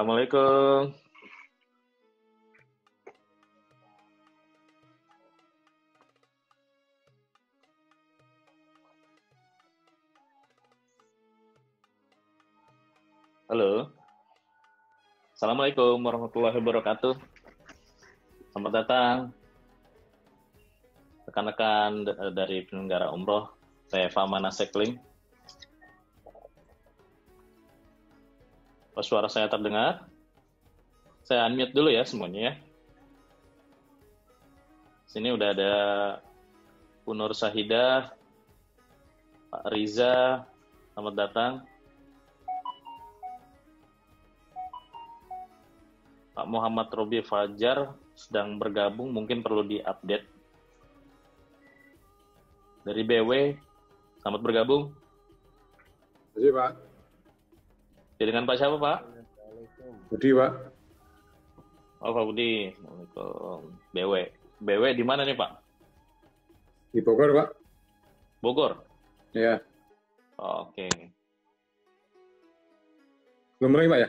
Assalamualaikum. Halo. Assalamualaikum warahmatullahi wabarakatuh. Selamat datang rekan-rekan dari penyelenggara umroh. Saya Fama Nasekling. Suara saya terdengar? Saya unmute dulu ya semuanya ya. Sini udah ada Bu Nur Sahidah, Pak Riza, selamat datang. Pak Muhammad Robi Fajar sedang bergabung, mungkin perlu diupdate. Dari BW, selamat bergabung. Terima kasih, Pak. Dengan Pak siapa, Pak? Budi, Pak. Oh, Pak Budi. Assalamualaikum. BW. BW di mana nih, Pak? Di Bogor, Pak. Bogor? Ya. Oke. Belum mulai, Pak, ya?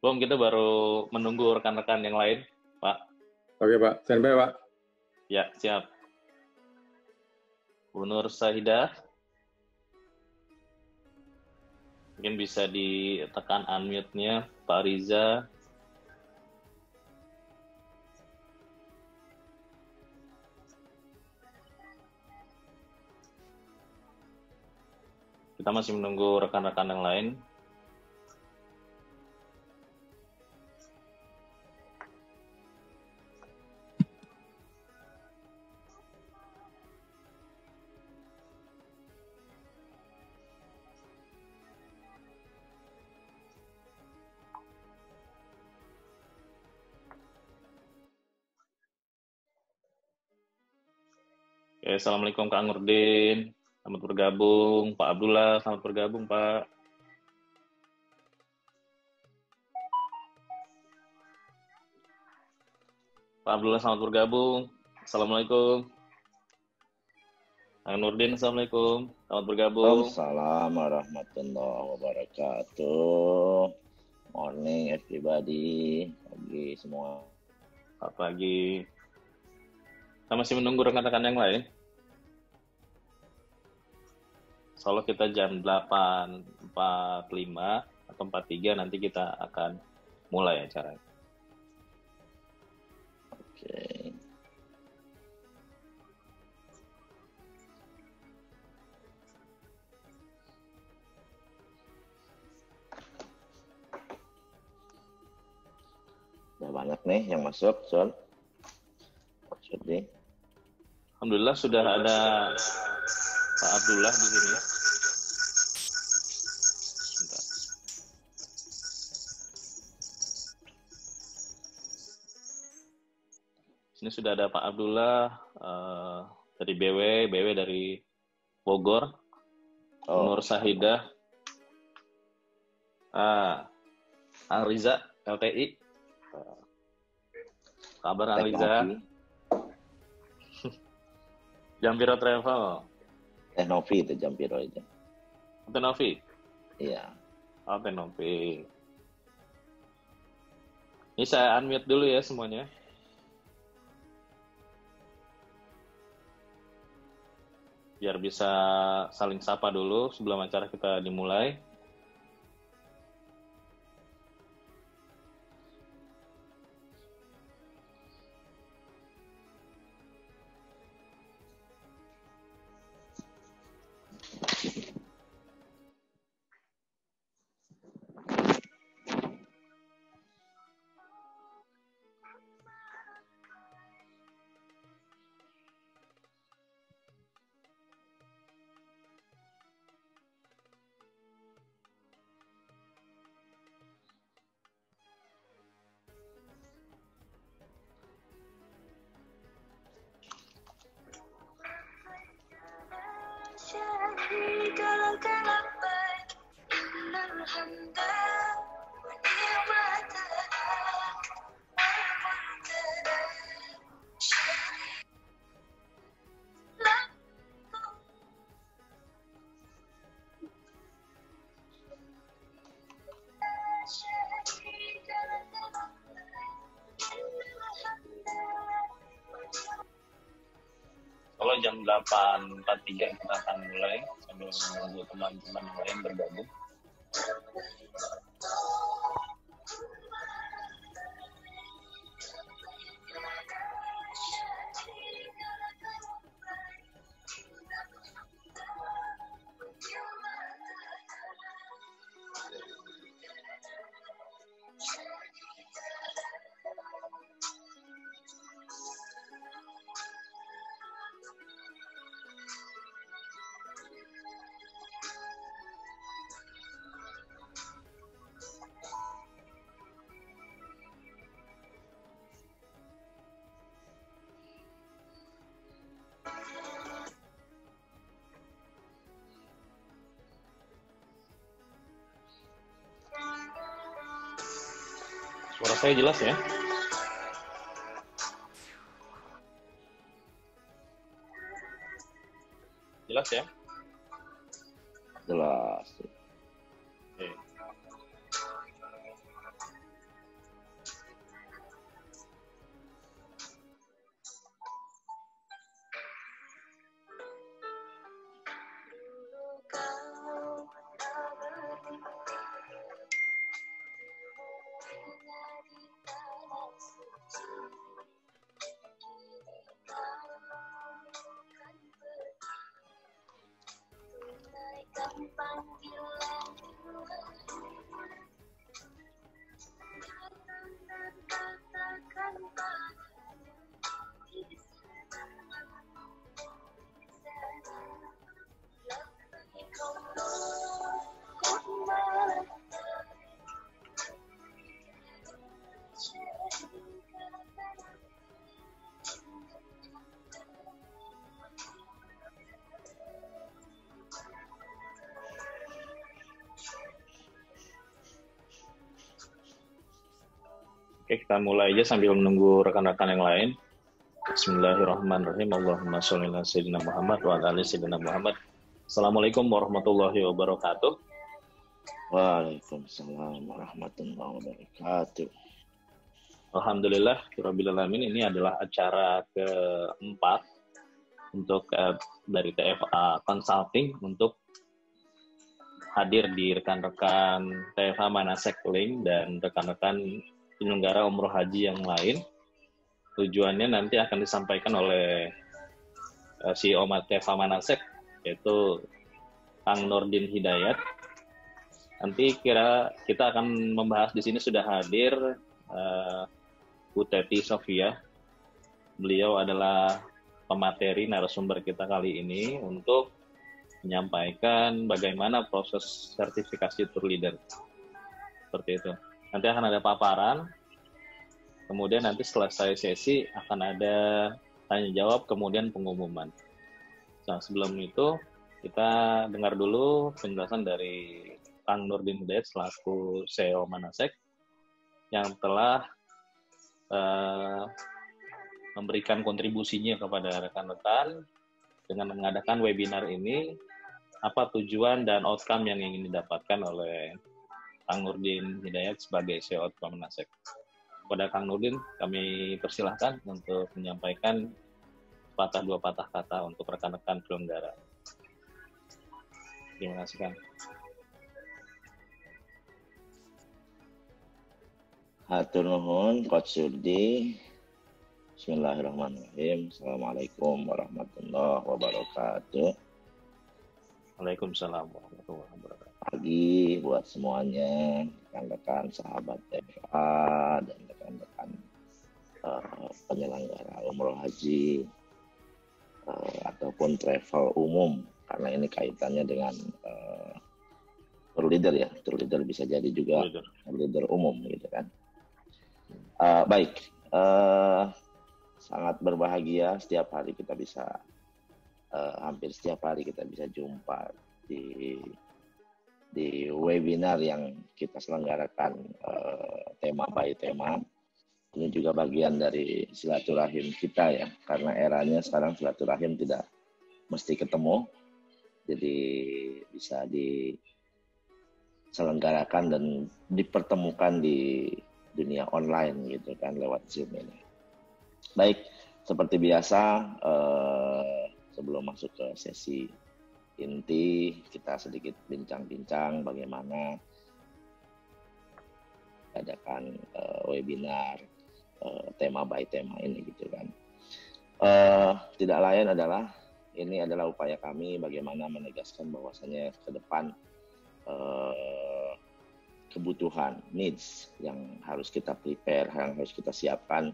Belum, kita baru menunggu rekan-rekan yang lain, Pak. Oke, Pak. Standby, Pak. Ya, siap. Bu Nur Sahidah. Mungkin bisa ditekan unmute-nya, Pak Riza. Kita masih menunggu rekan-rekan yang lain. Oke, Assalamualaikum Kak Nurdin. Selamat bergabung. Pak Abdullah, selamat bergabung, Pak. Pak Abdullah, selamat bergabung. Assalamualaikum. Kak Nurdin, Assalamualaikum. Selamat bergabung. Assalamualaikum warahmatullahi wabarakatuh. Morning everybody. Pagi semua. Selamat pagi. Kita masih menunggu rekan-rekan yang lain. Soalnya kita jam 8.45 atau 4.3 nanti kita akan mulai acara. Oke. Udah banyak nih yang masuk, Sol. Maksudnya. Alhamdulillah sudah ada Pak Abdullah di sini. Sebentar. Sini sudah ada Pak Abdullah dari BW dari Bogor, Nur Sahidah, Ariza LTI. Kabar Ariza? Jampiro Travel. Novi itu Jampiro itu. Novi? Iya. Novi. Ini saya unmute dulu ya semuanya. Biar bisa saling sapa dulu sebelum acara kita dimulai. Allah jam 8.43 kita akan mulai sambil menunggu teman-teman yang lain bergabung. Suara saya jelas ya? Jelas ya? Jelas. Oke. Oke, kita mulai aja sambil menunggu rekan-rekan yang lain. Bismillahirrahmanirrahim. Allahumma sholli ala sayyidina Muhammad wa ala ali sayyidina Muhammad. Assalamualaikum warahmatullahi wabarakatuh. Waalaikumsalam warahmatullahi wabarakatuh. Alhamdulillah, rabbil alamin. Ini adalah acara keempat untuk dari TFA Consulting untuk hadir di rekan-rekan TFA Manasek Link dan rekan-rekan penyelenggara umroh haji yang lain. Tujuannya nanti akan disampaikan oleh CEO TFA Manasek, yaitu Kang Nurdin Hidayat. Nanti kita akan membahas di sini sudah hadir Bu Teti Sofia. Beliau adalah pemateri narasumber kita kali ini untuk menyampaikan bagaimana proses sertifikasi tour leader. Seperti itu. Nanti akan ada paparan, kemudian nanti selesai sesi akan ada tanya jawab, kemudian pengumuman. Nah, sebelum itu kita dengar dulu penjelasan dari Kang Nurdin Hidayat selaku CEO Manasek yang telah memberikan kontribusinya kepada rekan-rekan dengan mengadakan webinar ini, apa tujuan dan outcome yang ingin didapatkan oleh Kang Nurdin Hidayat sebagai CEO Manasek. Kepada Kang Nurdin, kami persilahkan untuk menyampaikan dua patah kata untuk rekan-rekan penyelenggara. Terima kasih, Kang. Hatur nuhun, Coach Surdi. Bismillahirrahmanirrahim. Assalamualaikum warahmatullahi wabarakatuh. Waalaikumsalam warahmatullahi wabarakatuh. Pagi buat semuanya, rekan-rekan sahabat TFA dan rekan-rekan penyelenggara umroh haji ataupun travel umum, karena ini kaitannya dengan tour leader ya. Tour leader bisa jadi juga tour leader umum gitu kan. Baik, sangat berbahagia setiap hari kita bisa hampir setiap hari kita bisa jumpa di webinar yang kita selenggarakan tema by tema. Ini juga bagian dari silaturahim kita ya, karena eranya sekarang silaturahim tidak mesti ketemu, jadi bisa diselenggarakan dan dipertemukan di dunia online gitu kan lewat Zoom ini. Baik, seperti biasa sebelum masuk ke sesi inti, kita sedikit bincang-bincang bagaimana adakan webinar tema by tema ini gitu kan. Tidak lain adalah ini adalah upaya kami bagaimana menegaskan bahwasannya ke depan kebutuhan needs yang harus kita prepare, yang harus kita siapkan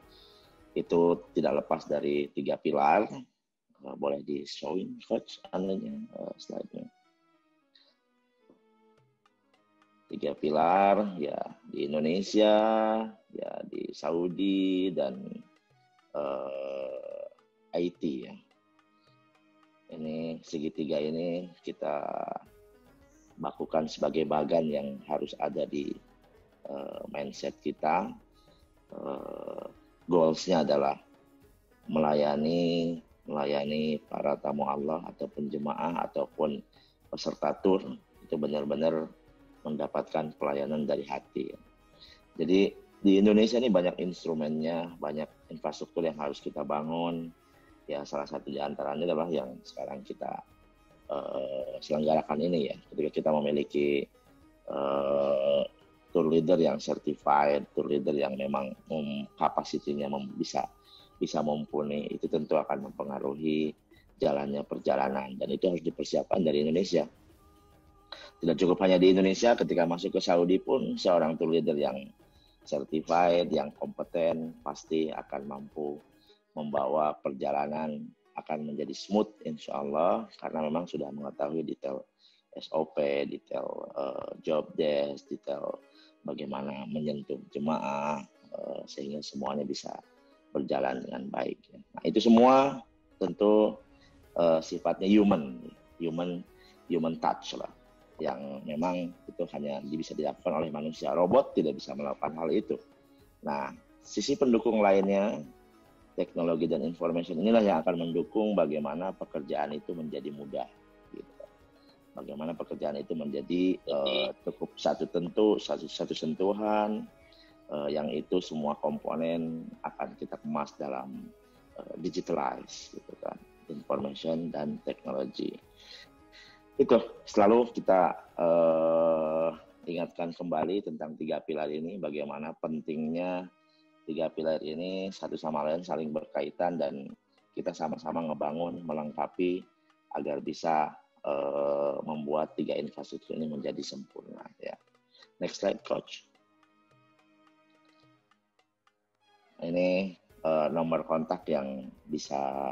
itu tidak lepas dari 3 pilar. Boleh di showing coach anunya slide-nya. 3 pilar ya di Indonesia, ya di Saudi dan IT ya. Ini segitiga ini kita bakukan sebagai bagan yang harus ada di mindset kita. Goals-nya adalah melayani para tamu Allah ataupun jemaah ataupun peserta tur itu benar-benar mendapatkan pelayanan dari hati. Jadi di Indonesia ini banyak instrumennya, banyak infrastruktur yang harus kita bangun. Ya salah satu di antaranya adalah yang sekarang kita selenggarakan ini ya. Ketika kita memiliki tour leader yang certified, tour leader yang memang kapasitinya bisa mumpuni, itu tentu akan mempengaruhi jalannya perjalanan dan itu harus dipersiapkan dari Indonesia. Tidak cukup hanya di Indonesia, ketika masuk ke Saudi pun seorang tour leader yang certified, yang kompeten pasti akan mampu membawa perjalanan akan menjadi smooth insya Allah karena memang sudah mengetahui detail SOP, detail job desk, detail bagaimana menyentuh jemaah sehingga semuanya bisa berjalan dengan baik. Nah, itu semua tentu sifatnya human touch lah, yang memang itu hanya bisa dilakukan oleh manusia. Robot tidak bisa melakukan hal itu. Nah, sisi pendukung lainnya, teknologi dan information inilah yang akan mendukung bagaimana pekerjaan itu menjadi mudah. Gitu. Bagaimana pekerjaan itu menjadi cukup satu sentuhan. Yang itu semua komponen akan kita kemas dalam digitalize gitu kan, information dan teknologi. Itu selalu kita ingatkan kembali tentang 3 pilar ini, bagaimana pentingnya 3 pilar ini satu sama lain saling berkaitan dan kita sama-sama ngebangun, melengkapi agar bisa membuat 3 infrastruktur ini menjadi sempurna ya. Next slide coach. Ini nomor kontak yang bisa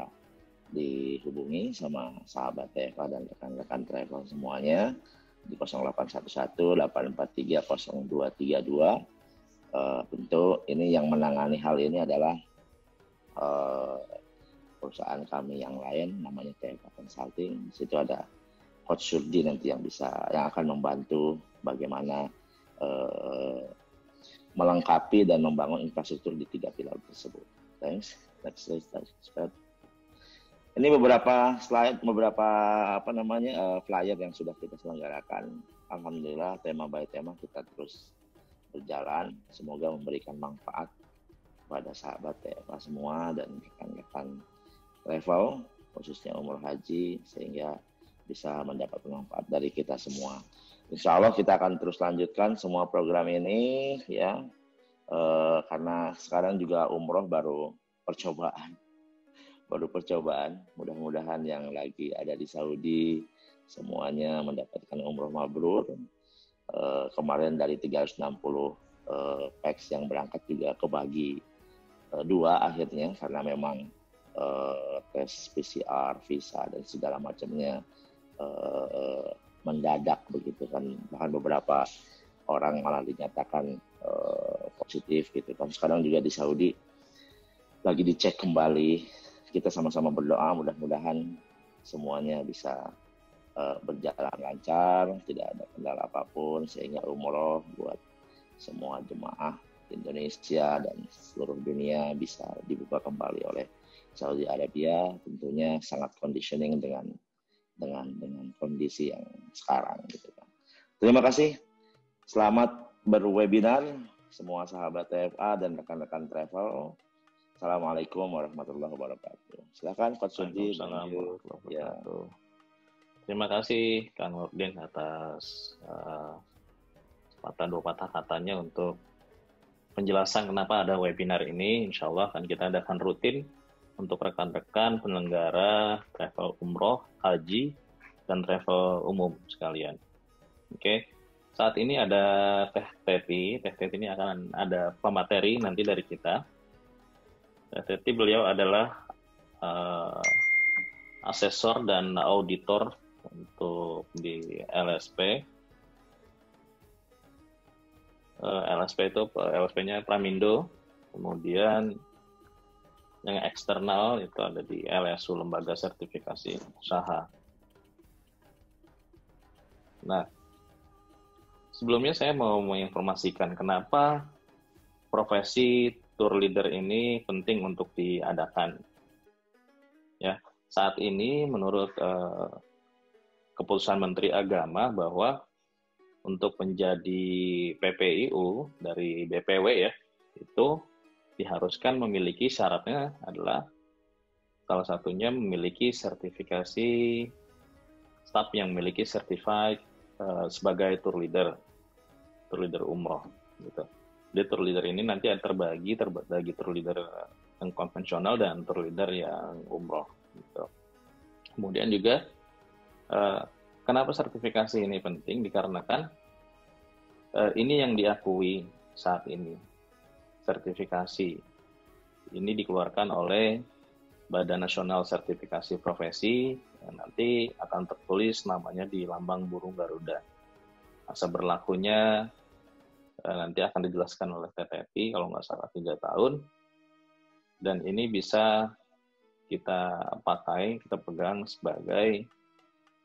dihubungi sama sahabat TFA dan rekan-rekan travel semuanya di 0811-843-0232. Tentu ini yang menangani hal ini adalah perusahaan kami yang lain namanya TFA Consulting. Di situ ada Coach Surdi nanti yang akan membantu bagaimana melengkapi dan membangun infrastruktur di 3 pilar tersebut. Thanks. Next slide. Ini beberapa slide, flyer yang sudah kita selenggarakan. Alhamdulillah tema by tema kita terus berjalan. Semoga memberikan manfaat kepada sahabat TFA semua dan rekan-rekan travel, khususnya umroh haji, sehingga bisa mendapat manfaat dari kita semua. Insya Allah kita akan terus lanjutkan semua program ini ya, karena sekarang juga umroh baru percobaan. Mudah-mudahan yang lagi ada di Saudi semuanya mendapatkan umroh mabrur. Kemarin dari 360 packs yang berangkat juga kebagi 2 akhirnya karena memang tes PCR, visa dan segala macamnya mendadak begitu kan, bahkan beberapa orang malah dinyatakan positif gitu kan. Sekarang juga di Saudi lagi dicek kembali. Kita sama-sama berdoa mudah-mudahan semuanya bisa berjalan lancar, tidak ada kendala apapun sehingga umroh buat semua jemaah Indonesia dan seluruh dunia bisa dibuka kembali oleh Saudi Arabia. Tentunya sangat conditioning dengan kondisi yang sekarang gitu kan. Terima kasih. Selamat berwebinar semua sahabat TFA dan rekan-rekan travel. Assalamualaikum warahmatullahi wabarakatuh. Silakan Coach Sudi. Waalaikumsalam warahmatullahi Ya. wabarakatuh. Terima kasih Kang Nurdin atas dua patah katanya untuk penjelasan kenapa ada webinar ini. Insya Allah akan kita adakan rutin untuk rekan-rekan penyelenggara travel umroh, haji, dan travel umum sekalian. Oke, saat ini ada Teh Teti. Teh Teti ini akan ada pemateri nanti dari kita. Teh Teti beliau adalah asesor dan auditor untuk di LSP. LSP itu LSP-nya Pramindo, kemudian yang eksternal itu ada di LSU, Lembaga Sertifikasi Usaha. Nah, sebelumnya saya mau menginformasikan kenapa profesi tour leader ini penting untuk diadakan. Ya, saat ini menurut keputusan Menteri Agama bahwa untuk menjadi PPIU dari BPW ya, itu diharuskan memiliki syaratnya adalah salah satunya memiliki sertifikasi staf yang memiliki certified sebagai tour leader umroh gitu. Jadi tour leader ini nanti terbagi tour leader yang konvensional dan tour leader yang umroh gitu. Kemudian juga kenapa sertifikasi ini penting? Dikarenakan ini yang diakui saat ini. Sertifikasi ini dikeluarkan oleh Badan Nasional Sertifikasi Profesi, yang nanti akan tertulis namanya di lambang burung Garuda. Masa berlakunya nanti akan dijelaskan oleh TTI, kalau nggak salah 3 tahun. Dan ini bisa kita pakai, kita pegang sebagai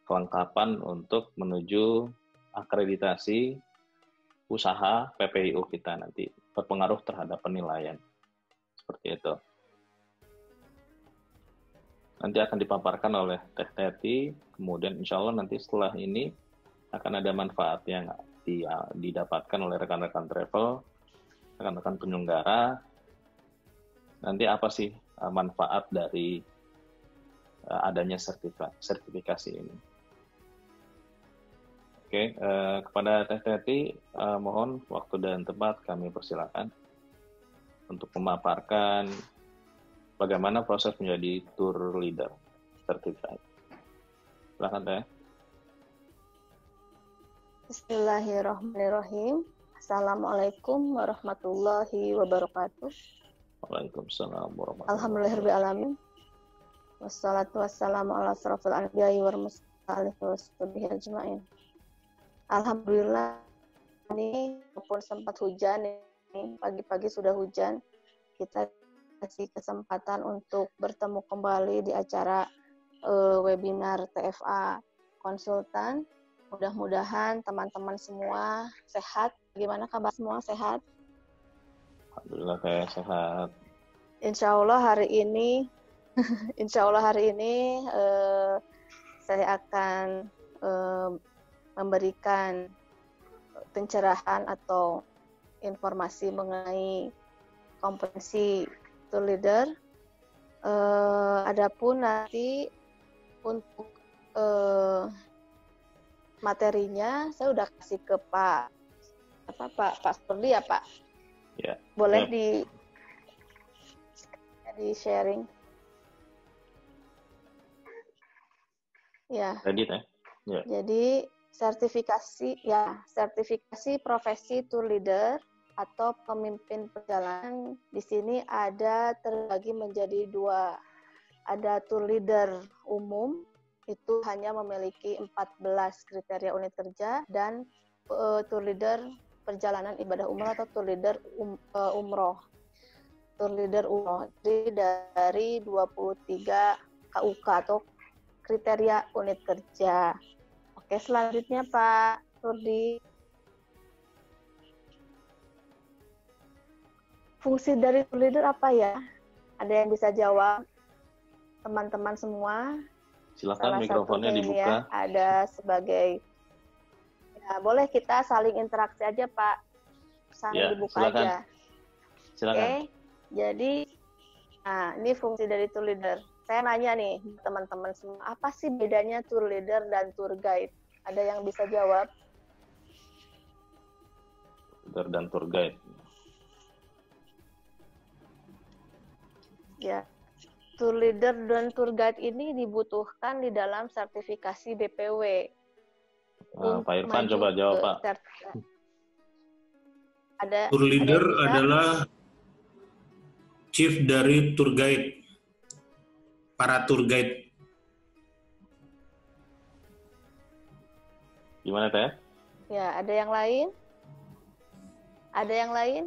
kelengkapan untuk menuju akreditasi usaha PPIU kita nanti, berpengaruh terhadap penilaian. Seperti itu. Nanti akan dipaparkan oleh Teh Teti, kemudian insya Allah nanti setelah ini akan ada manfaat yang didapatkan oleh rekan-rekan travel, rekan-rekan penyelenggara. Nanti apa sih manfaat dari adanya sertifikasi ini? Oke, kepada Teh Teti, mohon waktu dan tempat kami persilakan untuk memaparkan bagaimana proses menjadi tour leader certified. Silakan Teh. Bismillahirrahmanirrahim. Assalamualaikum warahmatullahi wabarakatuh. Waalaikumsalam warahmatullahi wabarakatuh. Alhamdulillahirrahmanirrahim. Wassalatu wassalamu ala asrofil anbiya'i wal mursalin wa sahbihi ajma'in. Alhamdulillah, ini walaupun sempat hujan, ini pagi-pagi sudah hujan, kita kasih kesempatan untuk bertemu kembali di acara webinar TFA Konsultan. Mudah-mudahan teman-teman semua sehat. Gimana kabar semua, sehat? Alhamdulillah kayak sehat. Insya Allah hari ini saya akan memberikan pencerahan atau informasi mengenai kompetensi tour leader. Adapun nanti untuk materinya saya udah kasih ke Pak Surdi ya Pak. Ya. Boleh di sharing. Ya. Ready Teh? Ya. Jadi sertifikasi profesi tour leader atau pemimpin perjalanan di sini ada terbagi menjadi 2. Ada tour leader umum, itu hanya memiliki 14 kriteria unit kerja, dan tour leader perjalanan ibadah umrah atau tour leader umroh. Tour leader umroh jadi dari 23 KUK atau kriteria unit kerja. Oke, selanjutnya Pak Surdi. Fungsi dari tour leader apa ya? Ada yang bisa jawab? Teman-teman semua. Silakan mikrofonnya dibuka. Ya, ada sebagai, ya boleh kita saling interaksi aja Pak. Saling dibuka silakan. aja. Silakan. Oke, jadi Nah, ini fungsi dari tour leader. Saya nanya nih teman-teman semua, apa sih bedanya tour leader dan tour guide? Ada yang bisa jawab? Leader dan tour guide. Ya, tour leader dan tour guide ini dibutuhkan di dalam sertifikasi BPW. Pak Irfan coba jawab, Pak. Tour leader adalah chief dari tour guide, para tour guide. Gimana, Teh? Ya, ada yang lain? Ada yang lain?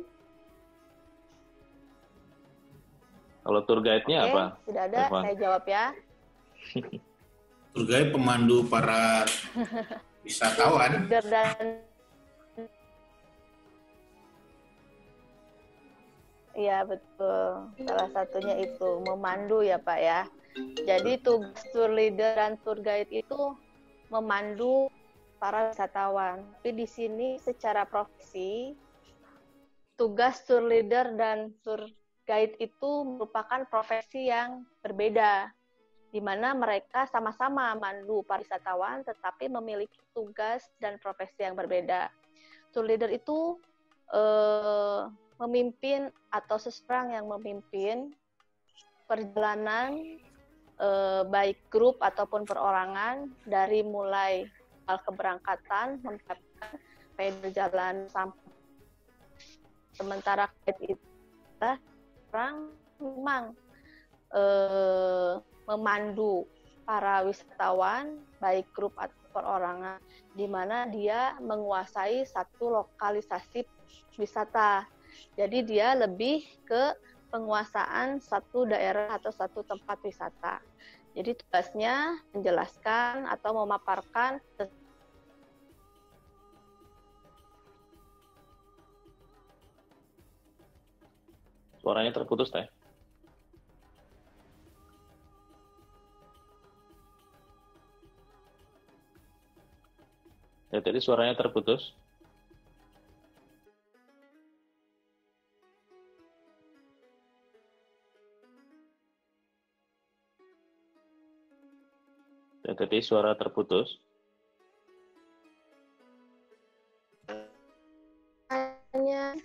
Kalau tour guide-nya apa? Tidak ada, Irfan? saya jawab ya. Tour guide pemandu para wisatawan. Leader dan Iya betul, salah satunya itu memandu ya Pak ya. Jadi tugas tour leader dan tour guide itu memandu para wisatawan. Tapi di sini secara profesi, tugas tour leader dan tour guide itu merupakan profesi yang berbeda, di mana mereka sama-sama memandu para wisatawan, tetapi memiliki tugas dan profesi yang berbeda. Tour leader itu memimpin atau seseorang yang memimpin perjalanan baik grup ataupun perorangan dari mulai awal keberangkatan sampai berjalan sampai sementara itu orang memang memandu para wisatawan baik grup atau perorangan di mana dia menguasai satu lokalisasi wisata. Jadi dia lebih ke penguasaan satu daerah atau satu tempat wisata. Jadi tugasnya menjelaskan atau memaparkan Suaranya terputus, Teh. Ya, tadi suaranya terputus. Ya, tadi suara terputus. hanya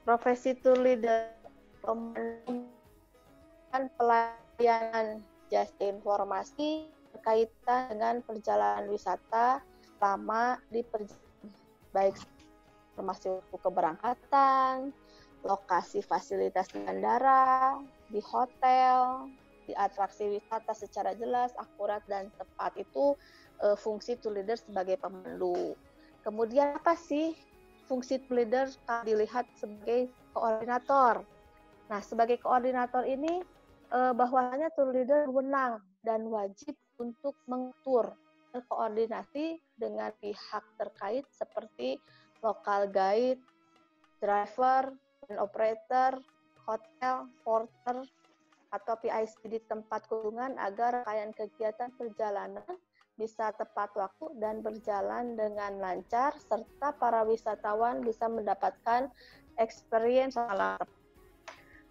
profesi tour leader pelayanan jasa informasi berkaitan dengan perjalanan wisata selama di baik informasi keberangkatan, lokasi fasilitas di bandara, di hotel, di atraksi wisata secara jelas, akurat dan tepat. Itu fungsi tour leader sebagai pemandu. Kemudian apa sih fungsi tour leader kalau dilihat sebagai koordinator? Nah, sebagai koordinator ini bahwasanya tour leader berwenang dan wajib untuk mengatur koordinasi dengan pihak terkait seperti local guide, driver, dan operator, hotel, porter, atau PIC di tempat kunjungan agar rangkaian kegiatan perjalanan bisa tepat waktu dan berjalan dengan lancar, serta para wisatawan bisa mendapatkan experience yang lengkap.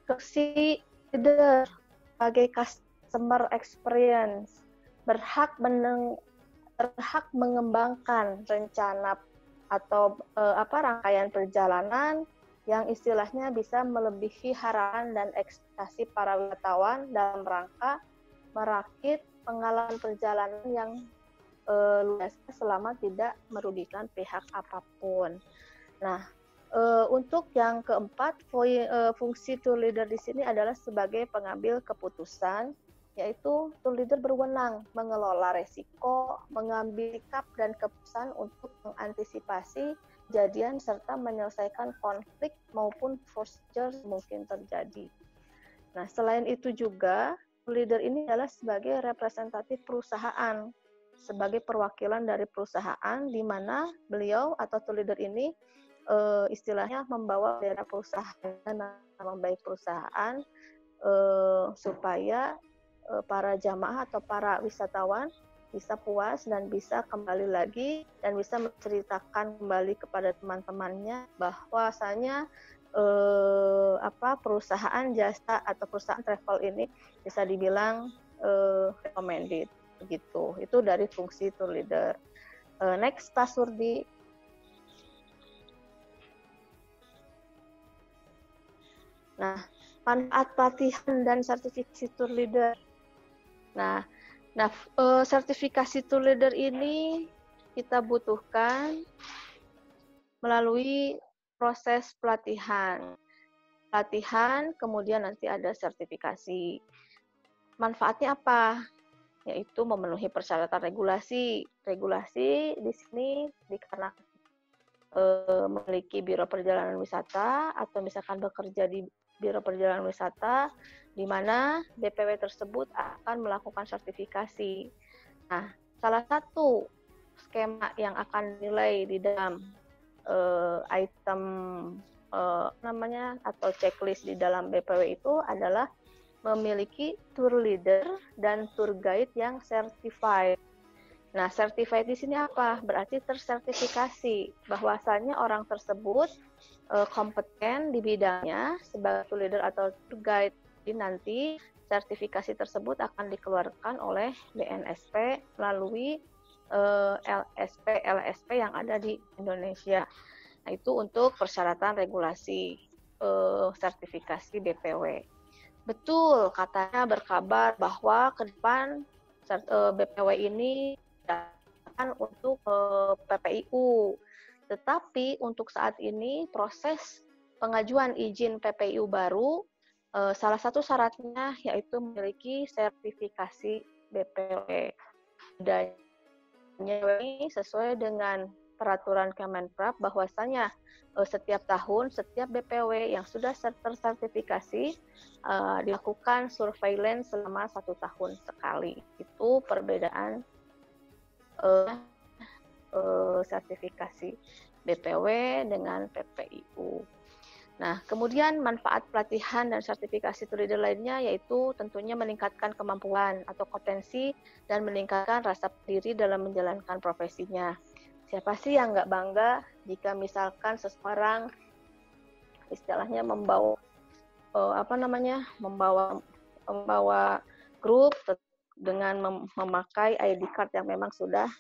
Fungsi leader sebagai customer experience berhak mengembangkan rencana atau rangkaian perjalanan yang istilahnya bisa melebihi harapan dan ekspektasi para wisatawan dalam rangka merakit pengalaman perjalanan yang luas selama tidak merugikan pihak apapun. Nah, untuk yang keempat, fungsi tour leader di sini adalah sebagai pengambil keputusan, yaitu tour leader berwenang mengelola resiko, mengambil sikap dan keputusan untuk mengantisipasi kejadian serta menyelesaikan konflik maupun force majeure mungkin terjadi. Nah, selain itu juga tour leader ini adalah sebagai representatif perusahaan, sebagai perwakilan dari perusahaan di mana beliau atau tour leader ini istilahnya membawa bendera perusahaan, nama baik perusahaan supaya para jamaah atau para wisatawan bisa puas dan bisa kembali lagi dan bisa menceritakan kembali kepada teman-temannya bahwasanya perusahaan jasa atau perusahaan travel ini bisa dibilang recommended begitu. Itu dari fungsi tour leader. Next, Pak Surdi. Nah, manfaat pelatihan dan sertifikasi tour leader. Nah, sertifikasi tour leader ini kita butuhkan melalui proses pelatihan. Pelatihan, kemudian nanti ada sertifikasi. Manfaatnya apa? Yaitu memenuhi persyaratan regulasi. Regulasi di sini dikarenakan memiliki biro perjalanan wisata atau misalkan bekerja di biro perjalanan wisata, di mana BPW tersebut akan melakukan sertifikasi. Nah, salah satu skema yang akan dinilai di dalam item atau checklist di dalam BPW itu adalah memiliki tour leader dan tour guide yang certified. Nah, certified di sini apa? Berarti tersertifikasi bahwasannya orang tersebut kompeten di bidangnya sebagai tour leader atau tour guide. Jadi nanti sertifikasi tersebut akan dikeluarkan oleh BNSP melalui LSP yang ada di Indonesia. Nah, itu untuk persyaratan regulasi sertifikasi BPW. Betul, katanya berkabar bahwa ke depan BPW ini akan untuk PPIU. Tetapi untuk saat ini proses pengajuan izin PPIU baru, salah satu syaratnya yaitu memiliki sertifikasi BPW. Dan ini sesuai dengan peraturan Kemenprap bahwasanya setiap tahun, setiap BPW yang sudah tersertifikasi dilakukan surveillance selama 1 tahun sekali. Itu perbedaan sertifikasi BPW dengan PPIU. Nah, kemudian manfaat pelatihan dan sertifikasi tour leader lainnya yaitu tentunya meningkatkan kemampuan atau kompetensi dan meningkatkan rasa diri dalam menjalankan profesinya. Siapa sih yang nggak bangga jika misalkan seseorang istilahnya membawa grup dengan memakai ID card yang memang sudah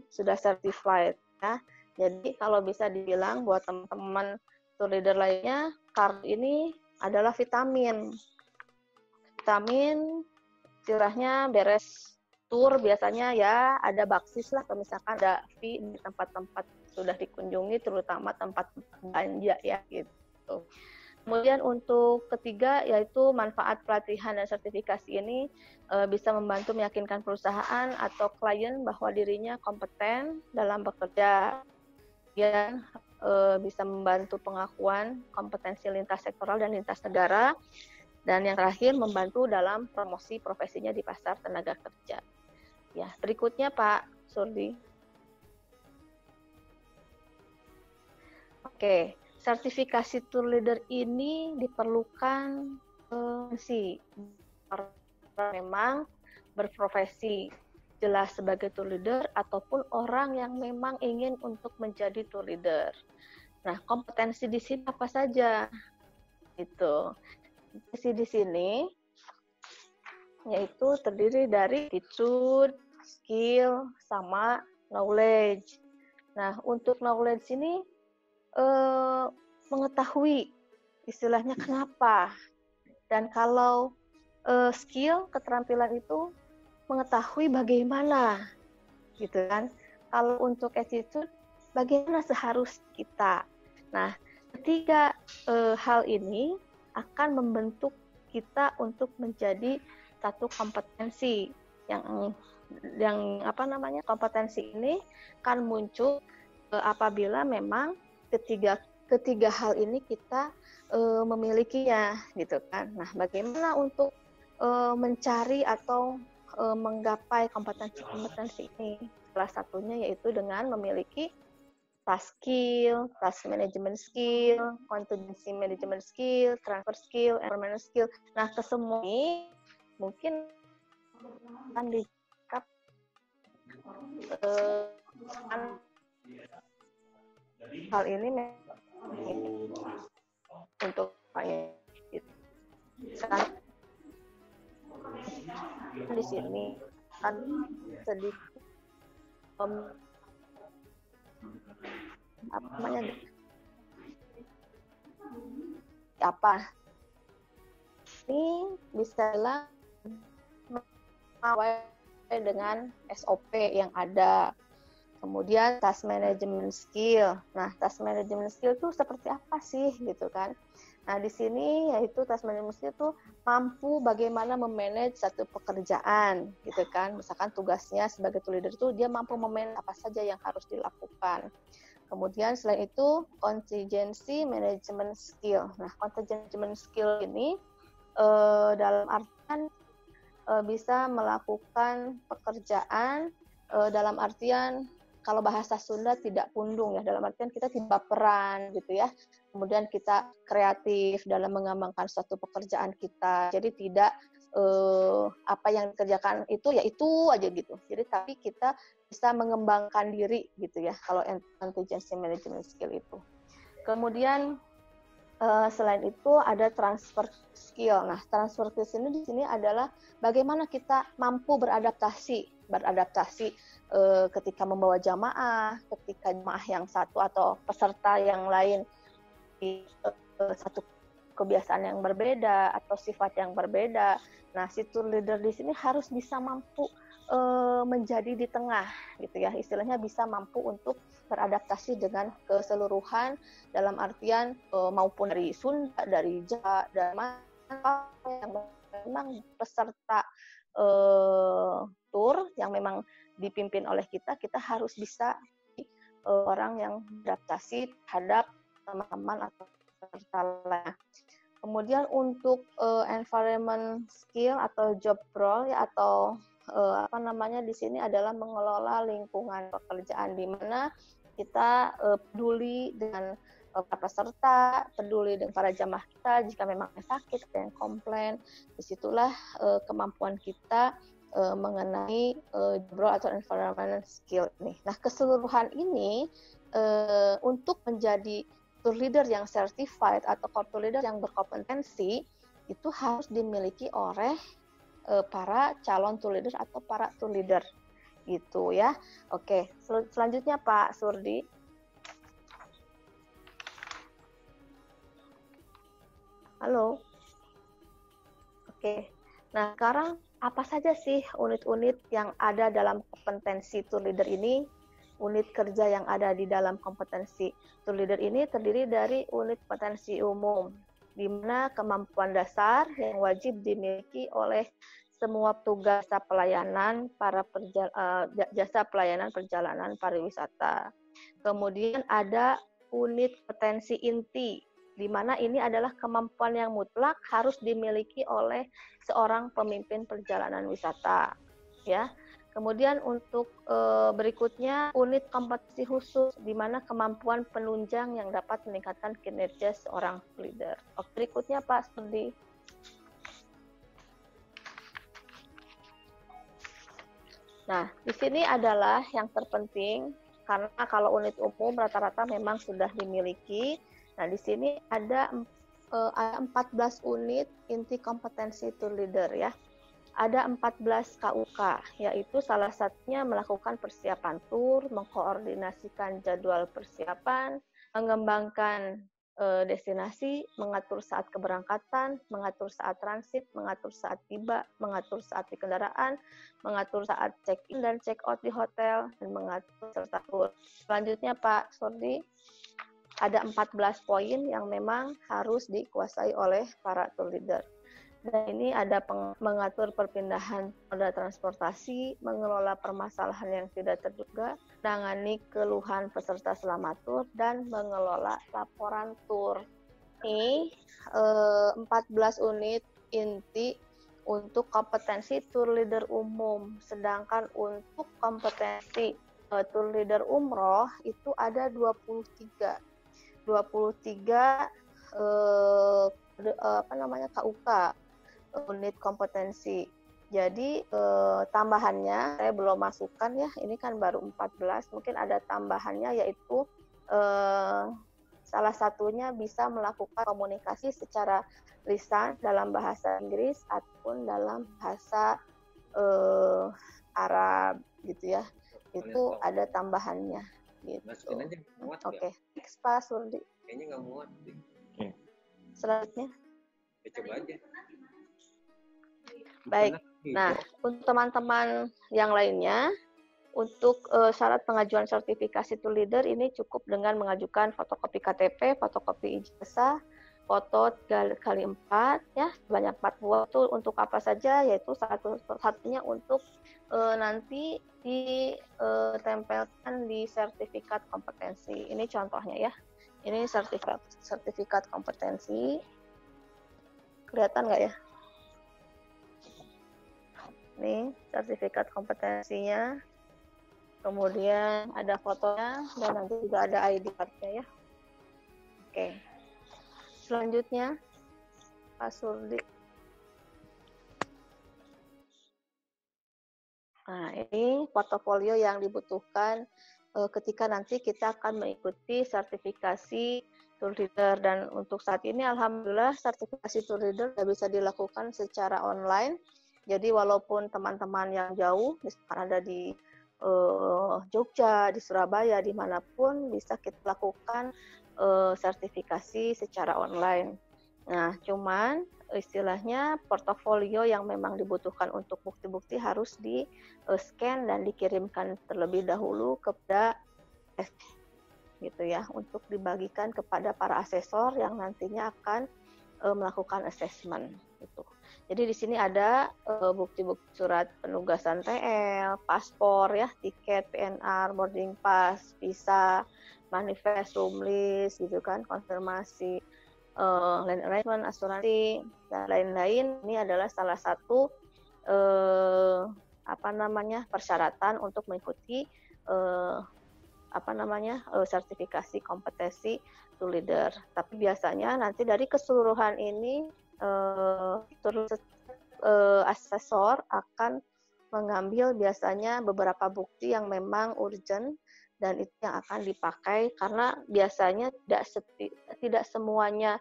sudah certified ya. Jadi kalau bisa dibilang buat teman-teman tour leader lainnya, card ini adalah vitamin. Vitamin istilahnya beres tour biasanya ya ada baksis lah, atau misalkan ada fee di tempat-tempat sudah dikunjungi, terutama tempat belanja ya gitu. Kemudian untuk ketiga yaitu manfaat pelatihan dan sertifikasi ini bisa membantu meyakinkan perusahaan atau klien bahwa dirinya kompeten dalam bekerja. Kemudian bisa membantu pengakuan kompetensi lintas sektoral dan lintas negara. Dan yang terakhir membantu dalam promosi profesinya di pasar tenaga kerja. Ya, berikutnya Pak Surdi. Oke. Sertifikasi tour leader ini diperlukan karena memang berprofesi jelas sebagai tour leader ataupun orang yang memang ingin untuk menjadi tour leader. Nah, kompetensi di sini apa saja? Itu. Kompetensi di sini yaitu terdiri dari attitude, skill, sama knowledge. Nah, untuk knowledge ini mengetahui istilahnya kenapa, dan kalau skill keterampilan itu mengetahui bagaimana gitu kan. Kalau untuk attitude bagaimana seharusnya kita. Nah, ketiga hal ini akan membentuk kita untuk menjadi satu kompetensi yang kompetensi ini kan muncul apabila memang ketiga hal ini kita memilikinya gitu kan. Nah, bagaimana untuk mencari atau menggapai kompetensi ini? Salah satunya yaitu dengan memiliki task skill, task management skill, contingency management skill, transfer skill, environmental skill. Nah, kesemua ini mungkin akan dicap hal ini untuk sekarang di sini kan sedikit apa namanya ini bisa dengan SOP yang ada. Kemudian task management skill. Nah, task management skill itu seperti apa sih gitu kan? Nah, di sini yaitu task management skill itu mampu bagaimana memanage satu pekerjaan gitu kan. Misalkan tugasnya sebagai tool leader itu dia mampu memanage apa saja yang harus dilakukan. Kemudian selain itu contingency management skill. Nah, contingency management skill ini dalam artian bisa melakukan pekerjaan dalam artian kalau bahasa Sunda tidak pundung ya, dalam artian kita tidak baperan gitu ya. Kemudian kita kreatif dalam mengembangkan suatu pekerjaan kita. Jadi tidak apa yang dikerjakan itu ya itu aja gitu. Jadi tapi kita bisa mengembangkan diri gitu ya kalau contingency management skill itu. Kemudian selain itu ada transfer skill. Nah, transfer skill ini di sini adalah bagaimana kita mampu beradaptasi ketika membawa jamaah, ketika jamaah yang satu atau peserta yang lain di satu kebiasaan yang berbeda atau sifat yang berbeda. Nah, si tool leader di sini harus bisa mampu menjadi di tengah gitu ya. Istilahnya bisa mampu untuk beradaptasi dengan keseluruhan dalam artian maupun dari Sunda, dari Jawa, dan yang memang peserta tour yang memang dipimpin oleh kita harus bisa orang yang beradaptasi terhadap teman-teman atau peserta lain. Kemudian untuk environment skill atau job role ya atau apa namanya di sini adalah mengelola lingkungan pekerjaan di mana kita peduli dengan para peserta, peduli dengan para jamaah kita jika memang sakit ada yang komplain. Disitulah kemampuan kita mengenai job role atau environment skill ini. Nah, keseluruhan ini untuk menjadi tool leader yang certified atau tool leader yang berkompetensi itu harus dimiliki oleh para calon tool leader atau para tool leader gitu ya. Oke, selanjutnya Pak Surdi. Halo. Oke. Nah, sekarang apa saja sih unit-unit yang ada dalam kompetensi tool leader ini? Unit kerja yang ada di dalam kompetensi tool leader ini terdiri dari unit kompetensi umum, di mana kemampuan dasar yang wajib dimiliki oleh semua petugas jasa pelayanan jasa pelayanan perjalanan pariwisata. Kemudian ada unit kompetensi inti, di mana ini adalah kemampuan yang mutlak harus dimiliki oleh seorang pemimpin perjalanan wisata, ya. Kemudian untuk berikutnya unit kompetensi khusus, di mana kemampuan penunjang yang dapat meningkatkan kinerja seorang leader. Oke, berikutnya Pak Surdi. Nah, di sini adalah yang terpenting karena kalau unit umum rata-rata memang sudah dimiliki. Nah, di sini ada 14 unit inti kompetensi tool leader ya. Ada 14 KUK, yaitu salah satunya melakukan persiapan tur, mengkoordinasikan jadwal persiapan, mengembangkan destinasi, mengatur saat keberangkatan, mengatur saat transit, mengatur saat tiba, mengatur saat di kendaraan, mengatur saat check-in dan check-out di hotel, dan mengatur serta tur. Selanjutnya Pak Surdi, ada 14 poin yang memang harus dikuasai oleh para tool leader. Dan ini ada mengatur perpindahan moda transportasi, mengelola permasalahan yang tidak terduga, menangani keluhan peserta selama tur, dan mengelola laporan tur. Ini 14 unit inti untuk kompetensi tour leader umum. Sedangkan untuk kompetensi tour leader umroh itu ada 23 KUK. Unit kompetensi. Jadi tambahannya saya belum masukkan ya, ini kan baru 14, mungkin ada tambahannya yaitu salah satunya bisa melakukan komunikasi secara lisan dalam bahasa Inggris ataupun dalam bahasa Arab gitu ya. Itu ada tambahannya gitu. Oke, next Pak Surdi. Kayaknya nggak muat. Selanjutnya. Ya, coba aja. Baik. Nah, untuk teman-teman yang lainnya, untuk syarat pengajuan sertifikasi tool leader ini cukup dengan mengajukan fotokopi KTP, fotokopi ijazah, foto 3x4 ya, sebanyak 4 buah. Itu untuk apa saja? Yaitu satunya untuk nanti ditempelkan di sertifikat kompetensi. Ini contohnya ya. Ini sertifikat kompetensi. Kelihatan nggak ya? Ini sertifikat kompetensinya. Kemudian ada fotonya dan nanti juga ada ID card-nya ya. Oke. Selanjutnya Pak Surdi. Nah, ini portofolio yang dibutuhkan ketika nanti kita akan mengikuti sertifikasi tool leader, dan untuk saat ini alhamdulillah sertifikasi tool leader sudah bisa dilakukan secara online. Jadi walaupun teman-teman yang jauh, misalkan ada di Jogja, di Surabaya, dimanapun bisa kita lakukan sertifikasi secara online. Nah, cuman istilahnya portofolio yang memang dibutuhkan untuk bukti-bukti harus di-scan dan dikirimkan terlebih dahulu kepada gitu ya, untuk dibagikan kepada para asesor yang nantinya akan melakukan assessment gitu. Jadi di sini ada bukti-bukti surat penugasan TL, paspor ya, tiket PNR, boarding pass, visa, manifest, room list gitu kan, konfirmasi, land arrangement, asuransi dan lain-lain. Ini adalah salah satu persyaratan untuk mengikuti sertifikasi kompetensi tool leader. Tapi biasanya nanti dari keseluruhan ini asesor akan mengambil biasanya beberapa bukti yang memang urgent dan itu yang akan dipakai, karena biasanya tidak semuanya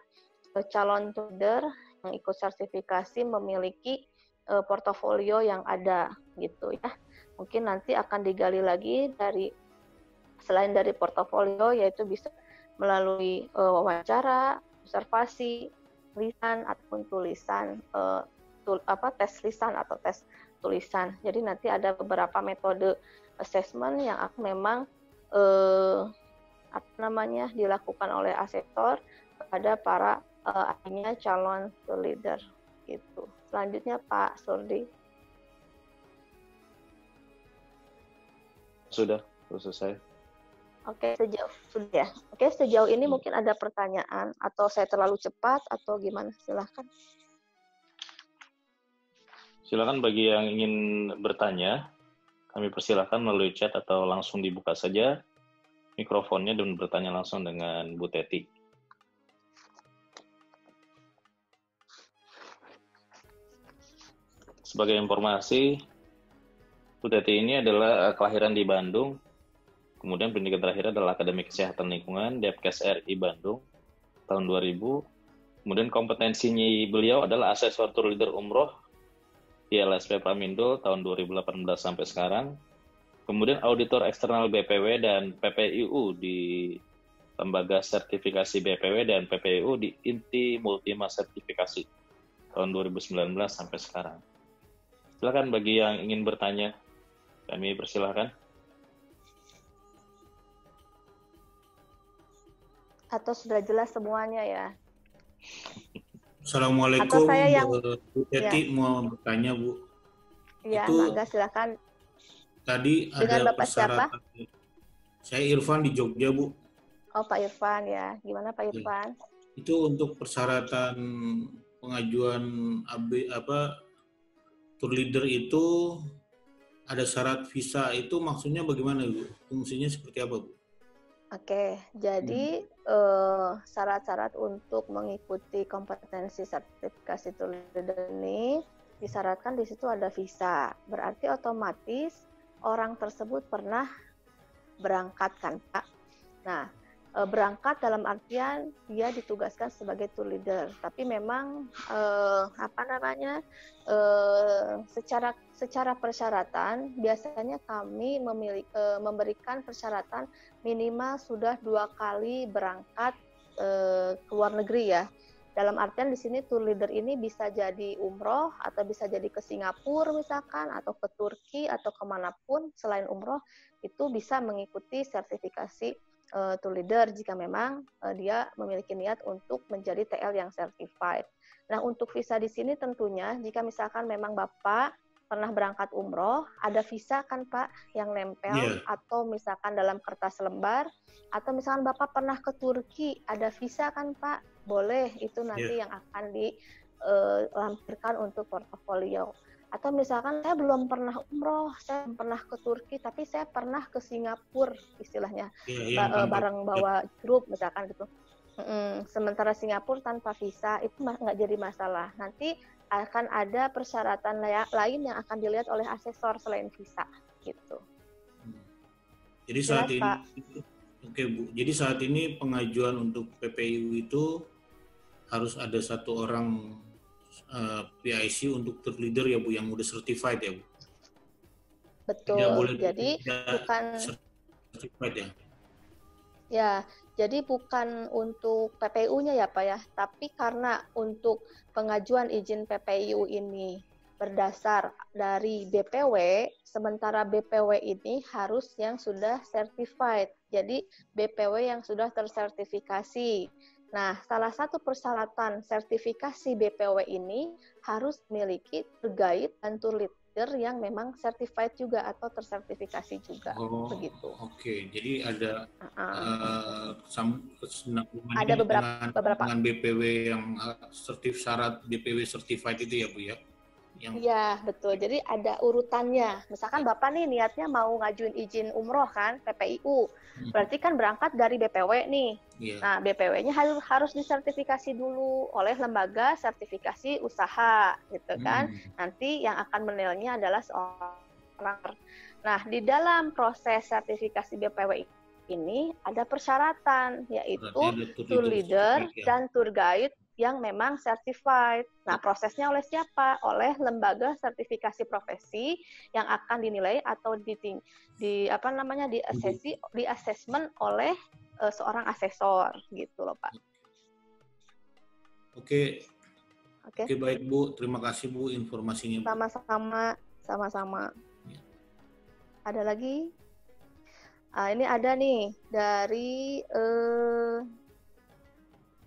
calon tool leader yang ikut sertifikasi memiliki portofolio yang ada gitu ya. Mungkin nanti akan digali lagi selain dari portofolio, yaitu bisa melalui wawancara, observasi, lisan ataupun tulisan, tes lisan atau tes tulisan. Jadi nanti ada beberapa metode assessment yang memang dilakukan oleh asesor kepada para akhirnya calon leader gitu. Selanjutnya Pak Surdi. Sudah selesai. Oke, sejauh ini mungkin ada pertanyaan atau saya terlalu cepat atau gimana? Silahkan. Silakan bagi yang ingin bertanya, kami persilahkan melalui chat atau langsung dibuka saja mikrofonnya dan bertanya langsung dengan Bu Teti. Sebagai informasi, Bu Teti ini adalah kelahiran di Bandung. Kemudian pendidikan terakhir adalah Akademi Kesehatan Lingkungan, Depkes RI Bandung, tahun 2000. Kemudian kompetensinya beliau adalah asesor tour leader umroh di LSP Pramintul tahun 2018 sampai sekarang. Kemudian auditor eksternal BPW dan PPIU di Lembaga Sertifikasi BPW dan PPIU di Inti Multima Sertifikasi tahun 2019 sampai sekarang. Silakan bagi yang ingin bertanya, kami persilahkan. Atau sudah jelas semuanya ya? Assalamualaikum, atau saya yang, Bu Teti mau bertanya, Bu. Iya, mangga silakan. Tadi dengan ada Bapak siapa? Saya Irfan di Jogja, Bu. Oh, Pak Irfan ya. Gimana Pak Irfan? Itu untuk persyaratan pengajuan tour leader itu ada syarat visa, itu maksudnya bagaimana, Bu? Fungsinya seperti apa, Bu? Oke, jadi syarat-syarat untuk mengikuti kompetensi sertifikasi tour leader ini disyaratkan di situ ada visa. Berarti otomatis orang tersebut pernah berangkat kan, Pak? Nah, berangkat dalam artian dia ditugaskan sebagai tour leader, tapi memang secara persyaratan biasanya kami memberikan persyaratan minimal sudah 2 kali berangkat ke luar negeri ya. Dalam artian di sini tour leader ini bisa jadi umroh atau bisa jadi ke Singapura misalkan, atau ke Turki atau kemanapun selain umroh, itu bisa mengikuti sertifikasi tour leader jika memang dia memiliki niat untuk menjadi TL yang certified. Nah, untuk visa di sini tentunya jika misalkan memang Bapak pernah berangkat umroh, ada visa kan Pak yang nempel, atau misalkan dalam kertas lembar, atau misalkan Bapak pernah ke Turki, ada visa kan Pak, boleh itu nanti yang akan dilampirkan untuk portofolio. Atau misalkan saya belum pernah umroh, saya belum pernah ke Turki, tapi saya pernah ke Singapura istilahnya, bareng bawa grup misalkan gitu. Sementara Singapura tanpa visa itu nggak jadi masalah. Nanti akan ada persyaratan lain yang akan dilihat oleh asesor selain visa gitu. Jadi saat ini, oke Bu. Jadi saat ini pengajuan untuk PPIU itu harus ada 1 orang PIC untuk tour leader ya Bu, yang udah certified ya Bu. Betul. Jadi bukan certified ya. Ya, jadi bukan untuk PPIU-nya ya Pak ya, tapi karena untuk pengajuan izin PPIU ini berdasar dari BPW, sementara BPW ini harus yang sudah certified. Jadi BPW yang sudah tersertifikasi. Nah, salah satu persyaratan sertifikasi BPW ini harus memiliki tour guide dan tour leader yang memang certified juga atau tersertifikasi juga. Begitu. Oke, jadi ada ada beberapa dengan BPW yang syarat BPW certified itu ya Bu ya? Iya, betul. Jadi ada urutannya. Misalkan Bapak nih niatnya mau ngajuin izin umroh kan, PPIU. Berarti kan berangkat dari BPW nih. Nah, BPW-nya harus disertifikasi dulu oleh lembaga sertifikasi usaha, gitu kan. Nanti yang akan menilainya adalah seorang. Nah, di dalam proses sertifikasi BPW ini ada persyaratan, yaitu tour leader dan tour guide yang memang certified. Nah, prosesnya oleh siapa? Oleh lembaga sertifikasi profesi yang akan dinilai atau di assessment oleh seorang asesor gitu loh, Pak. Oke, baik Bu. Terima kasih Bu informasinya. Sama-sama. Ada lagi? Ini ada nih dari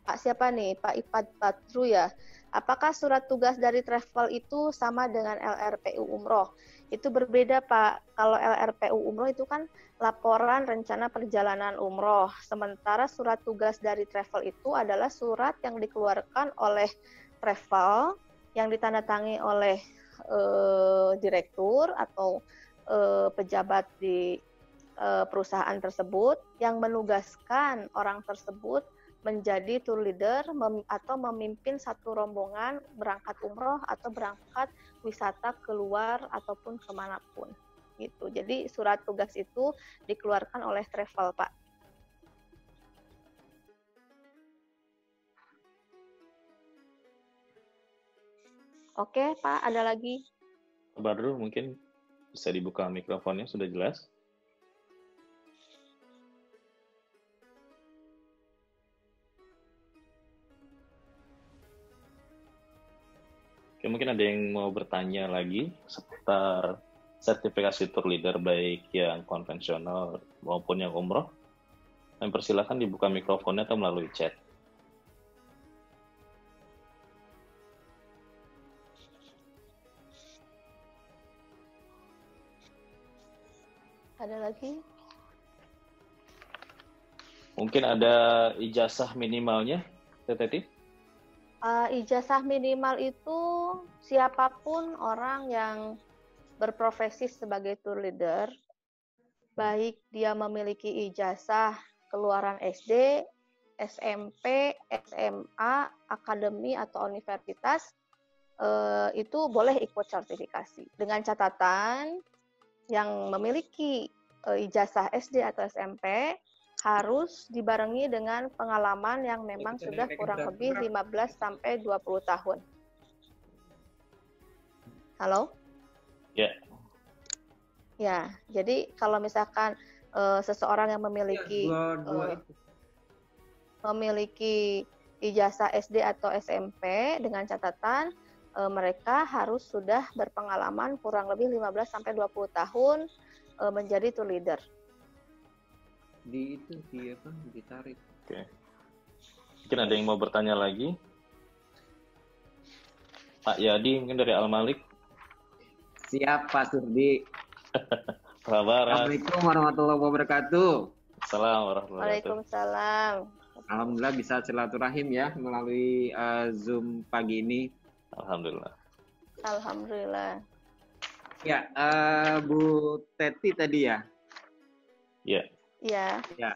Pak siapa nih? Pak Ipad Badru ya. Apakah surat tugas dari travel itu sama dengan LRPU umroh? Itu berbeda Pak. Kalau LRPU umroh itu kan laporan rencana perjalanan umroh. Sementara surat tugas dari travel itu adalah surat yang dikeluarkan oleh travel yang ditandatangani oleh direktur atau pejabat di perusahaan tersebut yang menugaskan orang tersebut menjadi tour leader atau memimpin satu rombongan berangkat umroh atau berangkat wisata keluar ataupun kemanapun gitu. Jadi surat tugas itu dikeluarkan oleh travel Pak. Oke Pak, ada lagi? Pak Badru mungkin bisa dibuka mikrofonnya, sudah jelas. Oke, mungkin ada yang mau bertanya lagi seputar sertifikasi tour leader baik yang konvensional maupun yang umroh. Dan persilakan dibuka mikrofonnya atau melalui chat. Ada lagi? Mungkin ada ijazah minimalnya, Teti? Ijazah minimal itu siapapun orang yang berprofesi sebagai tour leader, baik dia memiliki ijazah keluaran SD, SMP, SMA, akademi atau universitas, itu boleh ikut sertifikasi. Dengan catatan yang memiliki ijazah SD atau SMP harus dibarengi dengan pengalaman yang memang sudah kurang lebih 15 sampai 20 tahun. Halo? Ya. Ya, jadi kalau misalkan seseorang yang memiliki ijazah SD atau SMP dengan catatan mereka harus sudah berpengalaman kurang lebih 15 sampai 20 tahun menjadi tour leader. Ditarik. Oke. Mungkin ada yang mau bertanya lagi? Pak Yadi mungkin dari Al-Malik. Siap Pak Surdi. Kabar. Assalamualaikum warahmatullahi wabarakatuh. Assalamualaikum warahmatullahi wabarakatuh. Waalaikumsalam. Alhamdulillah bisa silaturahim ya melalui Zoom pagi ini. Alhamdulillah. Alhamdulillah. Ya, Bu Teti tadi ya. Ya. Iya. Ya,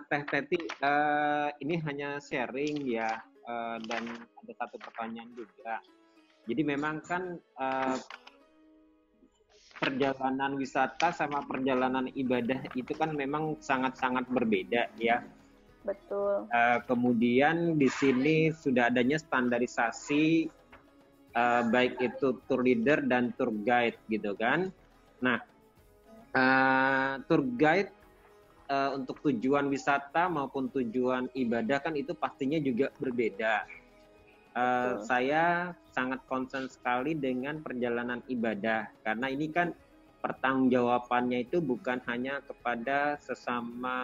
Teh Teti, ini hanya sharing ya, dan ada satu pertanyaan juga. Jadi memang kan perjalanan wisata sama perjalanan ibadah itu kan memang sangat-sangat berbeda ya. Betul. Kemudian di sini sudah adanya standarisasi baik itu tour leader dan tour guide gitu kan. Nah, tour guide untuk tujuan wisata maupun tujuan ibadah kan itu pastinya juga berbeda. Saya sangat concern sekali dengan perjalanan ibadah karena ini kan pertanggungjawabannya itu bukan hanya kepada sesama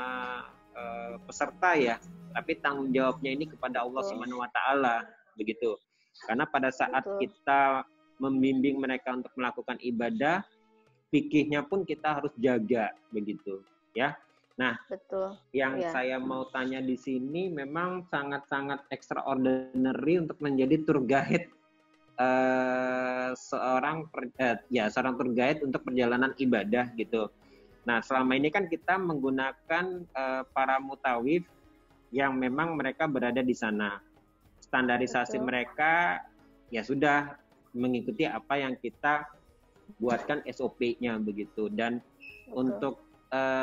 peserta ya, tapi tanggung jawabnya ini kepada Allah Subhanahu wa taala begitu. Karena pada saat kita membimbing mereka untuk melakukan ibadah, fikihnya pun kita harus jaga begitu ya. Nah, yang saya mau tanya di sini memang sangat-sangat extraordinary untuk menjadi tour guide seorang tour guide untuk perjalanan ibadah gitu. Nah, selama ini kan kita menggunakan para mutawif yang memang mereka berada di sana. Standarisasi mereka ya sudah mengikuti apa yang kita buatkan SOP-nya begitu. Dan untuk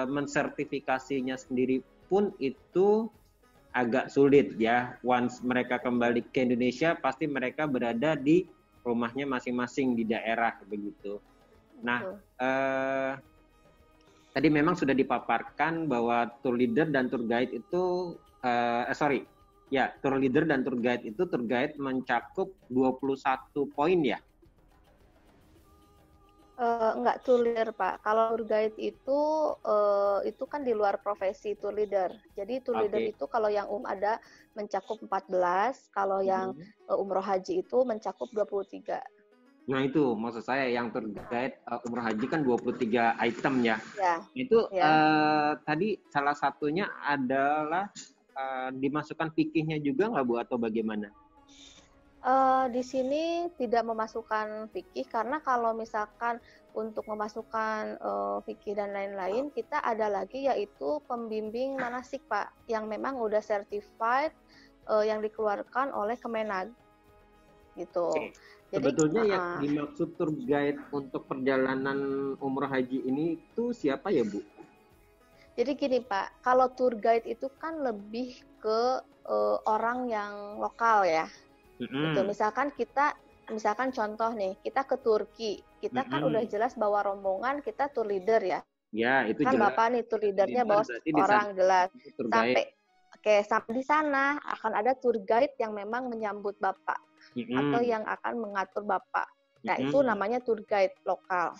mensertifikasinya sendiri pun itu agak sulit ya. Once mereka kembali ke Indonesia pasti mereka berada di rumahnya masing-masing di daerah begitu. Nah, tadi memang sudah dipaparkan bahwa tour leader dan tour guide itu tour leader dan tour guide itu tour guide mencakup 21 poin ya. Enggak tour leader Pak. Kalau tour guide itu kan di luar profesi tour leader. Jadi tour leader itu kalau yang ada mencakup 14, kalau yang umroh haji itu mencakup 23. Nah itu maksud saya yang tour guide umroh haji kan 23 item ya. Itu tadi salah satunya adalah dimasukkan fikihnya juga nggak Bu atau bagaimana? Di sini tidak memasukkan fikih karena kalau misalkan untuk memasukkan fikih dan lain-lain kita ada lagi yaitu pembimbing manasik Pak yang memang udah certified yang dikeluarkan oleh Kemenag gitu. Jadi, sebetulnya yang dimaksud tour guide untuk perjalanan umroh haji ini itu siapa ya Bu? Jadi gini Pak, kalau tour guide itu kan lebih ke orang yang lokal ya. Gitu. Misalkan contoh nih, kita ke Turki, kita kan udah jelas bawa rombongan, kita tour leader ya. Ya, itu kan jelas. Bapak nih tour leadernya bawa orang jelas. Sampai di sana akan ada tour guide yang memang menyambut Bapak atau yang akan mengatur Bapak. Nah, itu namanya tour guide lokal.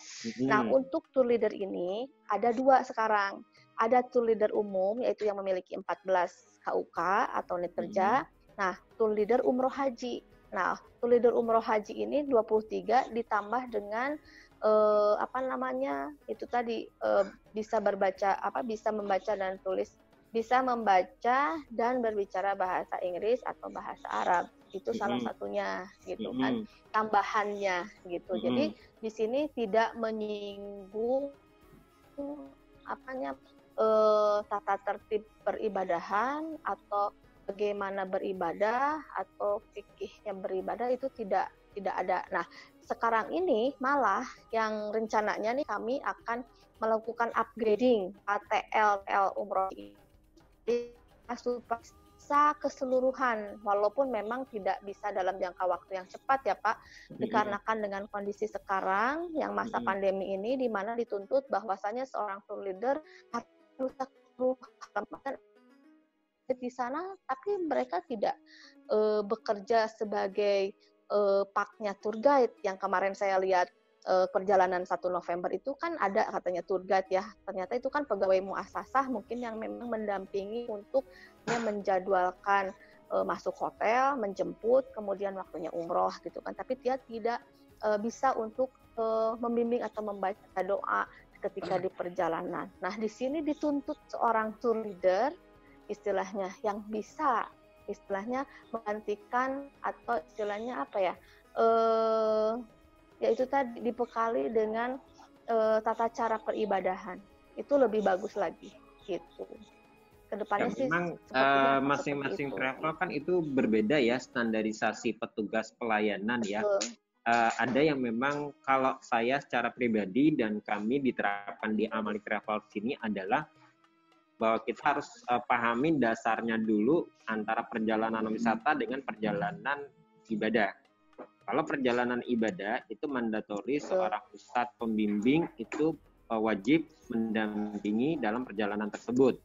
Nah, untuk tour leader ini ada dua sekarang. Ada tour leader umum yaitu yang memiliki 14 KUK atau unit kerja. Nah, tour leader umroh haji. Nah, tour leader umroh haji ini 23 ditambah dengan itu tadi bisa membaca dan tulis, bisa membaca dan berbicara bahasa Inggris atau bahasa Arab. Itu salah satunya gitu kan, tambahannya gitu. Jadi di sini tidak menyinggung tata tertib peribadahan atau bagaimana beribadah atau fikihnya beribadah itu tidak ada. Nah, sekarang ini malah yang rencananya nih kami akan melakukan upgrading ATL umroh supaya bisa keseluruhan, walaupun memang tidak bisa dalam jangka waktu yang cepat ya Pak, dikarenakan dengan kondisi sekarang yang masa pandemi ini, di mana dituntut bahwasanya seorang tour leader harus keseluruhan di sana, tapi mereka tidak bekerja sebagai paknya tour guide. Yang kemarin saya lihat perjalanan 1 November itu kan ada katanya tour guide ya, ternyata itu kan pegawai muasasah mungkin yang memang mendampingi untuk menjadwalkan masuk hotel, menjemput, kemudian waktunya umroh gitu kan, tapi dia tidak bisa untuk membimbing atau membaca doa ketika di perjalanan. Nah, di sini dituntut seorang tour leader istilahnya yang bisa istilahnya menggantikan atau istilahnya apa ya, yaitu tadi dibekali dengan tata cara peribadahan, itu lebih bagus lagi gitu. Kedepannya ya, memang masing-masing travel kan itu berbeda ya standarisasi petugas pelayanan ya. Ada yang memang kalau saya secara pribadi dan kami diterapkan di Amali Travel sini adalah bahwa kita harus pahami dasarnya dulu antara perjalanan wisata dengan perjalanan ibadah. Kalau perjalanan ibadah itu mandatory seorang ustadz pembimbing itu wajib mendampingi dalam perjalanan tersebut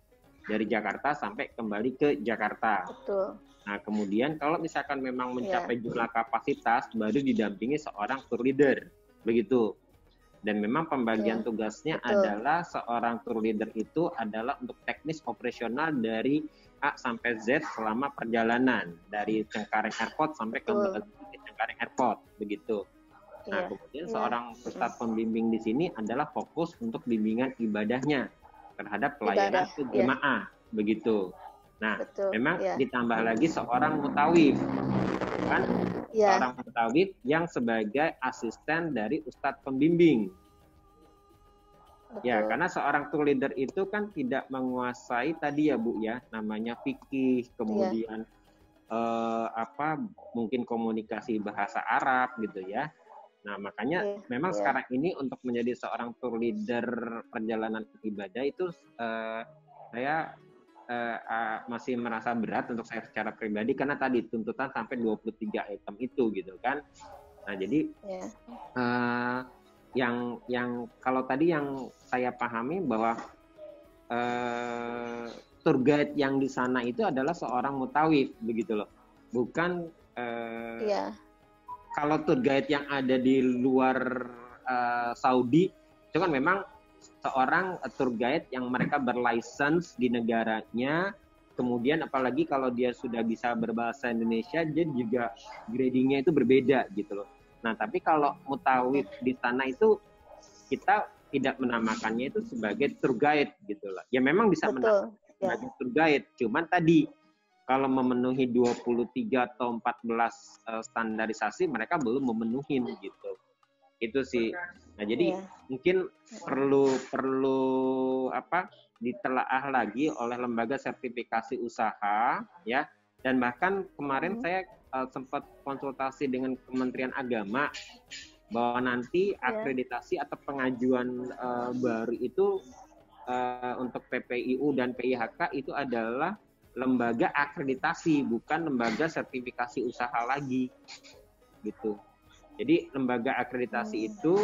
dari Jakarta sampai kembali ke Jakarta. Betul. Nah, kemudian kalau misalkan memang mencapai jumlah kapasitas baru didampingi seorang tour leader, begitu. Dan memang pembagian tugasnya adalah seorang tour leader itu adalah untuk teknis operasional dari A sampai Z selama perjalanan dari Cengkareng Airport sampai ke Cengkareng Airport, begitu. Nah, kemudian seorang ustadz pembimbing di sini adalah fokus untuk bimbingan ibadahnya terhadap pelayanan ke jemaah, begitu. Nah, memang ditambah lagi seorang mutawif, kan? Seorang mutawif yang sebagai asisten dari ustadz pembimbing. Ya, karena seorang tour leader itu kan tidak menguasai tadi ya Bu ya, namanya fikih, kemudian mungkin komunikasi bahasa Arab gitu ya. Nah, makanya memang sekarang ini untuk menjadi seorang tour leader perjalanan ibadah itu saya masih merasa berat untuk saya secara pribadi karena tadi tuntutan sampai 23 item itu gitu kan. Nah, jadi yang kalau tadi yang saya pahami bahwa tour guide yang di sana itu adalah seorang mutawif begitu loh. Bukan kalau tour guide yang ada di luar Saudi itu kan memang seorang tour guide yang mereka berlicense di negaranya, kemudian apalagi kalau dia sudah bisa berbahasa Indonesia, dia juga gradingnya itu berbeda gitu loh. Nah, tapi kalau mutawif di sana itu kita tidak menamakannya itu sebagai tour guide gitu loh. Ya memang bisa menamakan sebagai tour guide, cuman tadi kalau memenuhi 23 atau 14 standarisasi mereka belum memenuhi gitu. Itu sih. Nah, jadi mungkin perlu ditelaah lagi oleh lembaga sertifikasi usaha ya. Dan bahkan kemarin saya sempat konsultasi dengan Kementerian Agama bahwa nanti akreditasi atau pengajuan baru itu untuk PPIU dan PIHK itu adalah lembaga akreditasi, bukan lembaga sertifikasi usaha lagi gitu. Jadi lembaga akreditasi itu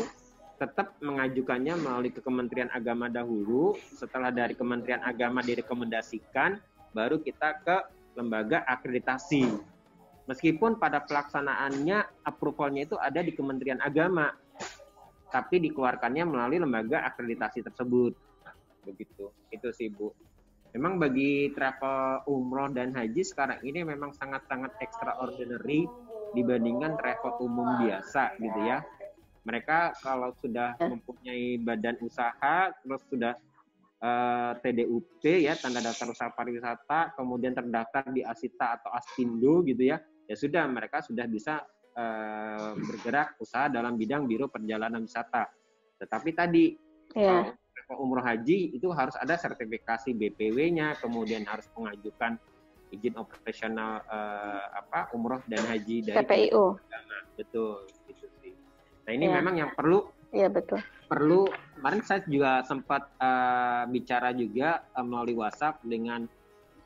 tetap mengajukannya melalui ke Kementerian Agama dahulu, setelah dari Kementerian Agama direkomendasikan, baru kita ke lembaga akreditasi. Meskipun pada pelaksanaannya approval-nya itu ada di Kementerian Agama, tapi dikeluarkannya melalui lembaga akreditasi tersebut. Begitu. Itu sih, Bu. Memang bagi travel umroh dan haji sekarang ini memang sangat-sangat extraordinary dibandingkan travel umum biasa gitu ya. Mereka kalau sudah mempunyai badan usaha, terus sudah TDUP ya, tanda daftar usaha pariwisata, kemudian terdaftar di Asita atau Astindo gitu ya, ya sudah mereka sudah bisa bergerak usaha dalam bidang biro perjalanan wisata. Tetapi tadi kalau umroh haji itu harus ada sertifikasi BPW-nya, kemudian harus mengajukan izin operasional umroh dan haji dari PPIU. Betul, gitu sih. Nah ini memang yang perlu. Iya betul. Perlu. Kemarin saya juga sempat bicara juga melalui WhatsApp dengan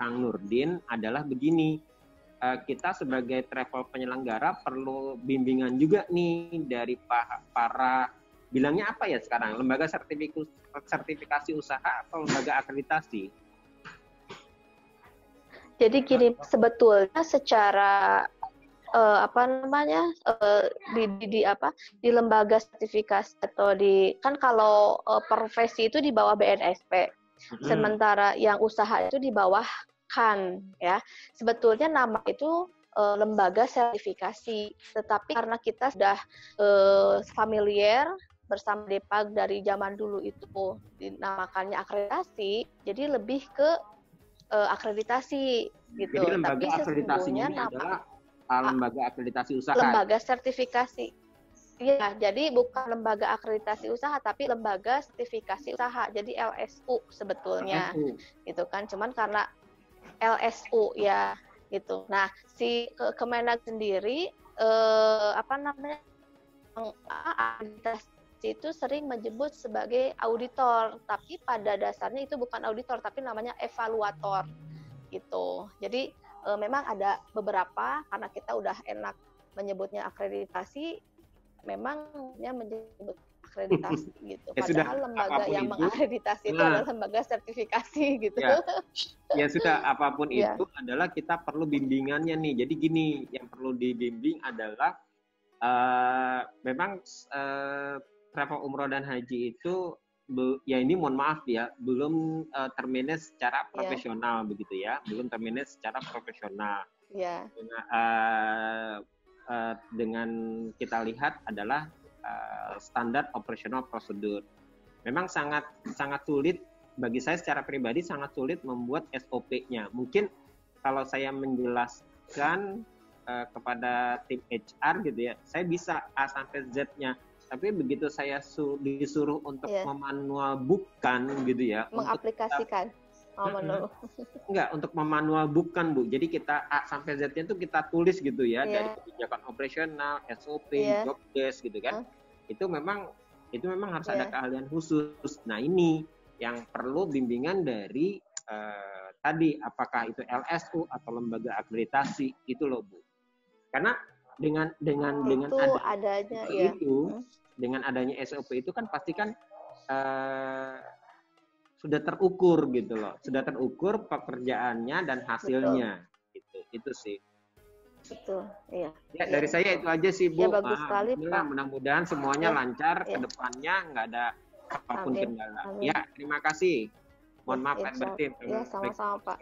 Kang Nurdin adalah begini, kita sebagai travel penyelenggara perlu bimbingan juga nih dari para bilangnya apa ya sekarang, lembaga sertifikasi usaha atau lembaga akreditasi. Jadi gini, sebetulnya secara di lembaga sertifikasi atau kan kalau profesi itu di bawah BNSP, sementara yang usaha itu di bawah KAN ya. Sebetulnya nama itu lembaga sertifikasi, tetapi karena kita sudah familiar bersama DEPAG dari zaman dulu itu dinamakannya akreditasi, jadi lebih ke akreditasi gitu. Jadi lembaga tapi akreditasinya ini adalah lembaga akreditasi usaha. Lembaga sertifikasi. Iya, jadi bukan lembaga akreditasi usaha tapi lembaga sertifikasi usaha. Jadi LSU sebetulnya. LSU. Gitu kan. Cuman karena LSU ya gitu. Nah, si Kemenag sendiri akreditasi itu sering menyebut sebagai auditor, tapi pada dasarnya itu bukan auditor tapi namanya evaluator gitu. Jadi memang ada beberapa, karena kita udah enak menyebutnya akreditasi, memangnya menyebut akreditasi gitu. Padahal lembaga yang mengakreditasi itu adalah lembaga sertifikasi gitu. Ya sudah, apapun itu adalah kita perlu bimbingannya nih. Jadi gini, yang perlu dibimbing adalah memang travel umroh dan haji itu ya ini mohon maaf ya, belum termanage secara profesional begitu ya, belum termanage secara profesional. Dengan kita lihat adalah standar operational prosedur. Memang sangat sulit bagi saya secara pribadi, sangat sulit membuat SOP-nya. Mungkin kalau saya menjelaskan kepada tim HR gitu ya, saya bisa A sampai Z-nya. Tapi begitu saya disuruh untuk memanual bookkan gitu ya, mengaplikasikan untuk memanual bookkan Bu. Jadi kita A sampai Z-nya itu kita tulis gitu ya, dari kebijakan operasional, SOP, job desk gitu kan. Itu memang harus ada keahlian khusus. Nah, ini yang perlu bimbingan dari tadi, apakah itu LSU atau lembaga akreditasi itu loh Bu. Karena dengan adanya itu dengan adanya SOP itu kan pasti kan sudah terukur gitu loh, sudah terukur pekerjaannya dan hasilnya. Itu sih. Betul, iya. Ya, dari saya itu aja sih Bu. Ya, bagus sekali, Pak. Mudah-mudahan semuanya lancar ke depannya, nggak ada apapun kendala. Ya, terima kasih. Mohon maaf Pak Bertin. Ya, sama-sama Pak.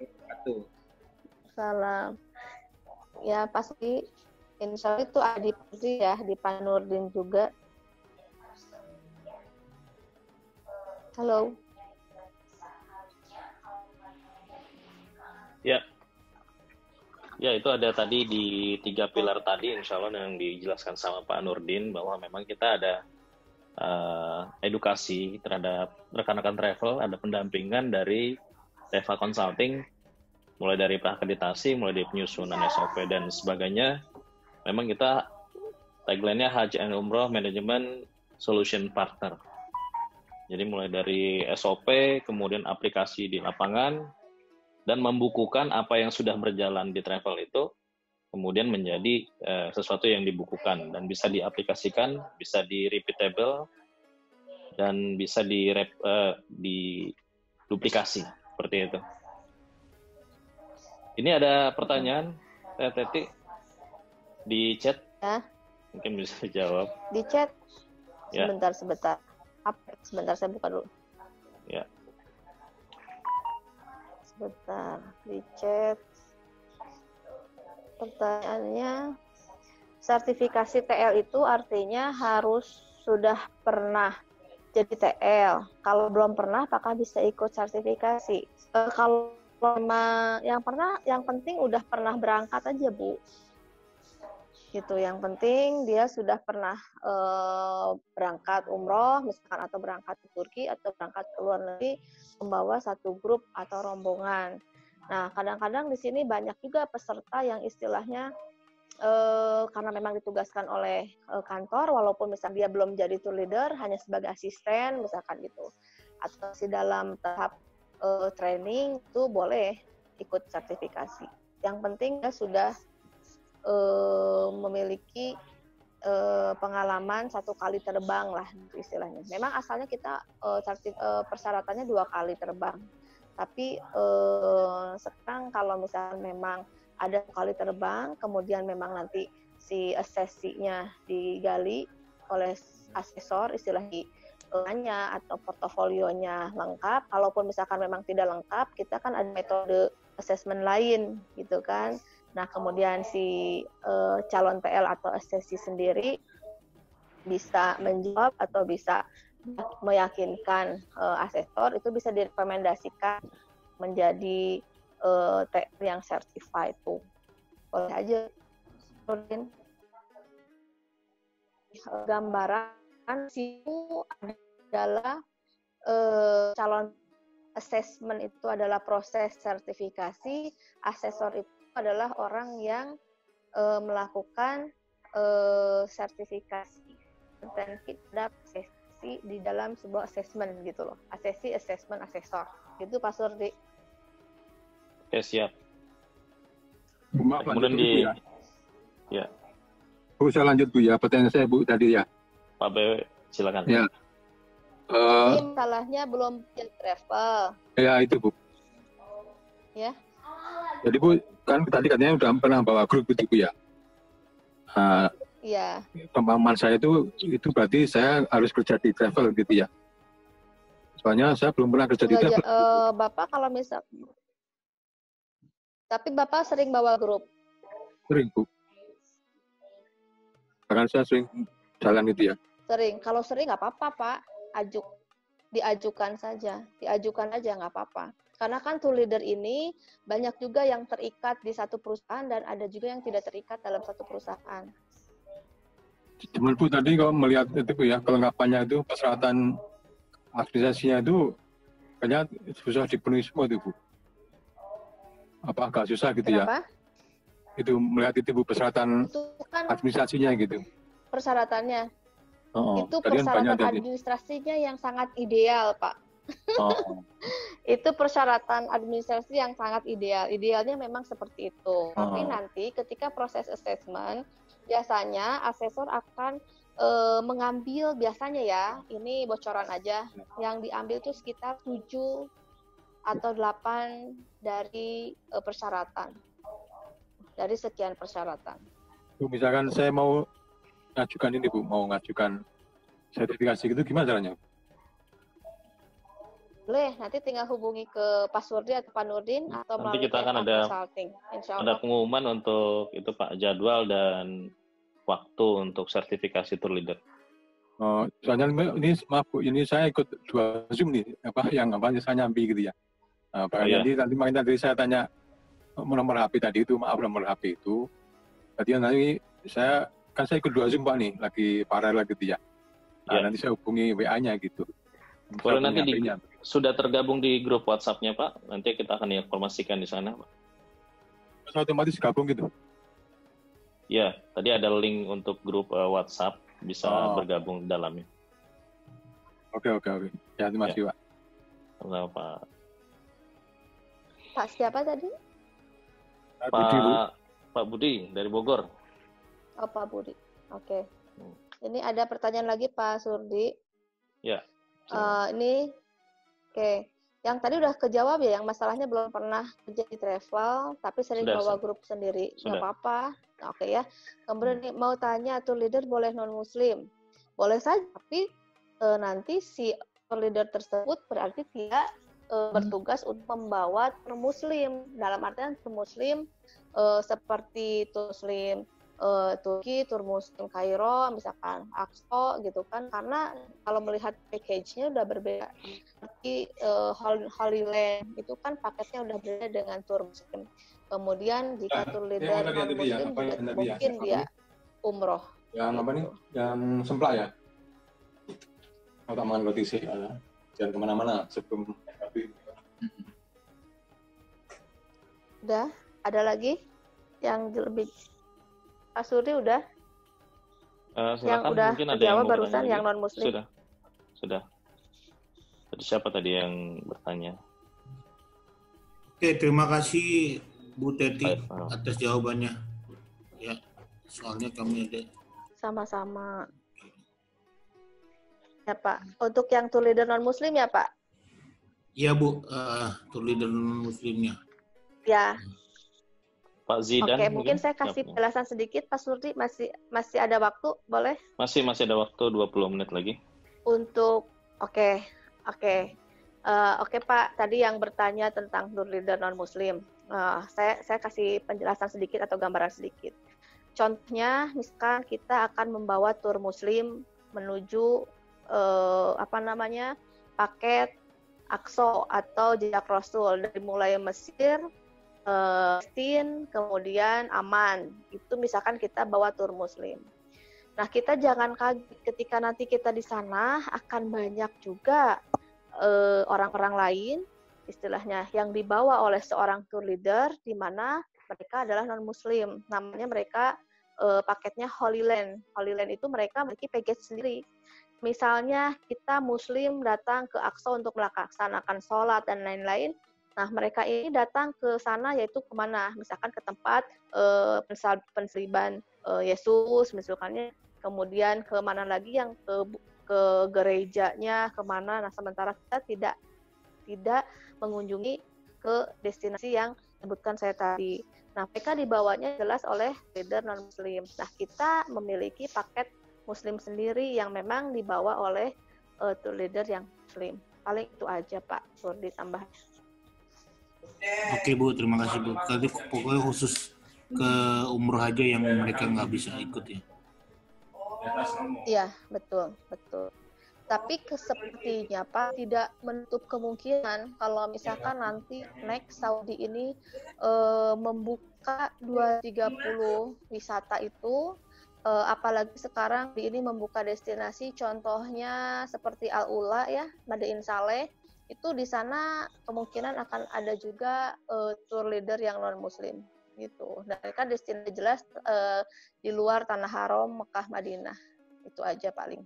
Salam. Ya, pasti insya Allah itu Adi Putri ya, di Pak Nurdin juga. Halo. Ya, itu ada tadi di 3 pilar tadi, insya Allah yang dijelaskan sama Pak Nurdin, bahwa memang kita ada edukasi terhadap rekan-rekan travel, ada pendampingan dari Teva Consulting, mulai dari akreditasi, mulai dari penyusunan SOP dan sebagainya. Memang kita tagline-nya Haji and Umroh Management Solution Partner. Jadi mulai dari SOP, kemudian aplikasi di lapangan, dan membukukan apa yang sudah berjalan di travel itu, kemudian menjadi sesuatu yang dibukukan dan bisa diaplikasikan, bisa di repeatable, dan bisa di duplikasi seperti itu. Ini ada pertanyaan, Teti, di chat, mungkin bisa dijawab. Di chat, sebentar. Sebentar, saya buka dulu. Ya. Sebentar, di chat. Pertanyaannya, sertifikasi TL itu artinya harus sudah pernah jadi TL. Kalau belum pernah, apakah bisa ikut sertifikasi? Kalau yang penting udah pernah berangkat aja Bu. Gitu, yang penting dia sudah pernah berangkat umroh misalkan, atau berangkat ke Turki atau berangkat ke luar negeri membawa satu grup atau rombongan. Nah, kadang-kadang di sini banyak juga peserta yang istilahnya karena memang ditugaskan oleh kantor, walaupun misalnya dia belum jadi tour leader, hanya sebagai asisten misalkan gitu, atau masih dalam tahap training, itu boleh ikut sertifikasi. Yang penting dia sudah memiliki pengalaman 1 kali terbang lah istilahnya. Memang asalnya kita persyaratannya 2 kali terbang, tapi sekarang kalau misalnya memang ada 1 kali terbang, kemudian memang nanti si asesinya digali oleh asesor, istilahnya atau portofolionya lengkap. Kalaupun misalkan memang tidak lengkap, kita kan ada metode assessment lain gitu kan. Nah, kemudian si calon PL atau asesi sendiri bisa menjawab atau bisa meyakinkan asesor, itu bisa direkomendasikan menjadi TR yang certified tuh. Boleh aja. Gambaran itu adalah calon assessment itu adalah proses sertifikasi, asesor itu adalah orang yang melakukan sertifikasi terhadap asesi di dalam sebuah assessment gitu loh. Asesi, assessment, asesor. Gitu Pak Surdi. Oke, siap. Maaf, Kemudian lanjut, Bu, ya. Ya, Bu, saya lanjut Bu ya, pertanyaan saya Bu tadi ya. Pak BW, silakan. Ya. Jadi masalahnya belum punya travel. Ya itu Bu. Ya. Jadi Bu, kan tadi katanya udah pernah bawa grup gitu Bu ya. Iya. Pemahaman saya itu berarti saya harus kerja di travel gitu ya. Soalnya saya belum pernah kerja di travel. Bapak kalau misal, tapi Bapak sering bawa grup? Sering Bu. Bahkan saya sering jalan gitu ya. Sering. Kalau sering nggak apa-apa Pak. Diajukan saja. Diajukan aja nggak apa-apa. Karena kan tour leader ini banyak juga yang terikat di satu perusahaan dan ada juga yang tidak terikat dalam satu perusahaan. Cuman Bu tadi kalau melihat itu Bu ya, kelengkapannya itu persyaratan administrasinya itu kayaknya susah dipenuhi semua itu Bu. Apa agak susah gitu Kenapa? Ya? Itu melihat itu Bu persyaratan Itu kan administrasinya gitu. persyaratannya. Itu tadi kan banyak persyaratan administrasinya yang sangat ideal Pak. Itu persyaratan administrasi yang sangat ideal. Idealnya memang seperti itu. Tapi nanti ketika proses assessment, biasanya asesor akan mengambil, biasanya ya, ini bocoran aja, yang diambil itu sekitar 7 atau 8 dari persyaratan. Dari sekian persyaratan. Bu, misalkan saya mau ngajukan ini Bu, mau ngajukan sertifikasi gitu, gimana caranya? Boleh, nanti tinggal hubungi ke Pak Surdi atau Pak Nurdin atau Nanti melalui kita akan ada consulting. Insya ada Allah. pengumuman untuk itu Pak, jadwal dan waktu untuk sertifikasi tour leader. Soalnya ini maaf Bu, ini saya ikut 2 Zoom nih, yang saya nyambi gitu ya. Nanti makanya tadi saya tanya nomor HP tadi itu, maaf nomor HP itu. Tadi nanti saya ikut 2 Zoom Pak nih, lagi paralel gitu ya. Nanti saya hubungi WA-nya gitu. Boleh nanti sudah tergabung di grup WhatsApp-nya Pak, nanti kita akan informasikan di sana Pak. Saya otomatis gabung gitu? Ya, tadi ada link untuk grup WhatsApp, bisa bergabung di dalamnya. Oke. Ya, terima kasih Pak. Sama Pak. Pak siapa tadi? Pak Budi dari Bogor. Oh, Pak Budi. Oke. Ini ada pertanyaan lagi Pak Surdi. Ya. Ini oke. Yang tadi udah kejawab ya, yang masalahnya belum pernah kerja di travel, tapi sering bawa grup sendiri. Nggak apa-apa. Oke ya. Kemudian mau tanya, tour leader boleh non-muslim? Boleh saja, tapi nanti si tour leader tersebut berarti dia bertugas untuk membawa tour muslim. Dalam artian tour muslim seperti tour muslim Turki, tur muslim Kairo, misalkan Aqsa gitu kan, karena kalau melihat package-nya udah berbeda. Seperti Holy Land itu kan paketnya udah berbeda dengan tur muslim. Kemudian jika tur leader non-muslim mungkin dia umroh. Yang apa nih? Yang semplak ya? Taman Lotisi, jangan kemana-mana sebelum. Udah, ada lagi yang lebih. Pak Surdi udah? Yang udah terjawab barusan yang non-muslim? Sudah. Tadi siapa tadi yang bertanya? Oke, terima kasih Bu Teti atas jawabannya. Ya, soalnya kami ada. Sama-sama. Ya Pak, untuk yang tour leader non-muslim ya Pak? Iya Bu, tour leader non-muslimnya. Ya. Pak Zidan. Oke, mungkin saya kasih penjelasan sedikit, Pak Surdi, masih ada waktu, boleh? Masih ada waktu 20 menit lagi. Untuk, oke Pak, tadi yang bertanya tentang tour leader non-muslim, saya kasih penjelasan sedikit atau gambaran sedikit. Contohnya, misalkan kita akan membawa tur muslim menuju paket Aqsa atau jejak Rasul dari mulai Mesir, Palestina, kemudian Aman. Itu misalkan kita bawa tur muslim. Nah, kita jangan kaget ketika nanti kita di sana akan banyak juga orang-orang lain, istilahnya, yang dibawa oleh seorang tour leader, di mana mereka adalah non-muslim. Namanya mereka paketnya Holy Land. Holy Land itu mereka memiliki package sendiri. Misalnya kita muslim datang ke Aqsa untuk melaksanakan sholat dan lain-lain. Nah, mereka ini datang ke sana yaitu kemana? Misalkan ke tempat pensaliban Yesus, misalkannya. Kemudian kemana lagi yang ke gerejanya, kemana. Nah, sementara kita tidak mengunjungi ke destinasi yang disebutkan saya tadi. Nah, mereka dibawanya jelas oleh leader non-muslim. Nah, kita memiliki paket muslim sendiri yang memang dibawa oleh tour leader yang muslim. Paling itu aja Pak, perlu ditambah. Oke Bu, terima kasih Bu. Tadi pokoknya khusus ke umroh aja yang mereka nggak bisa ikut ya. Iya, betul. Tapi sepertinya Pak tidak menutup kemungkinan kalau misalkan nanti next Saudi ini membuka 230 wisata itu, apalagi sekarang di ini membuka destinasi, contohnya seperti Al-Ula ya, Madain Saleh, itu di sana kemungkinan akan ada juga tour leader yang non-muslim gitu. Dan mereka destinasi jelas di luar Tanah Haram, Mekah, Madinah. Itu aja paling.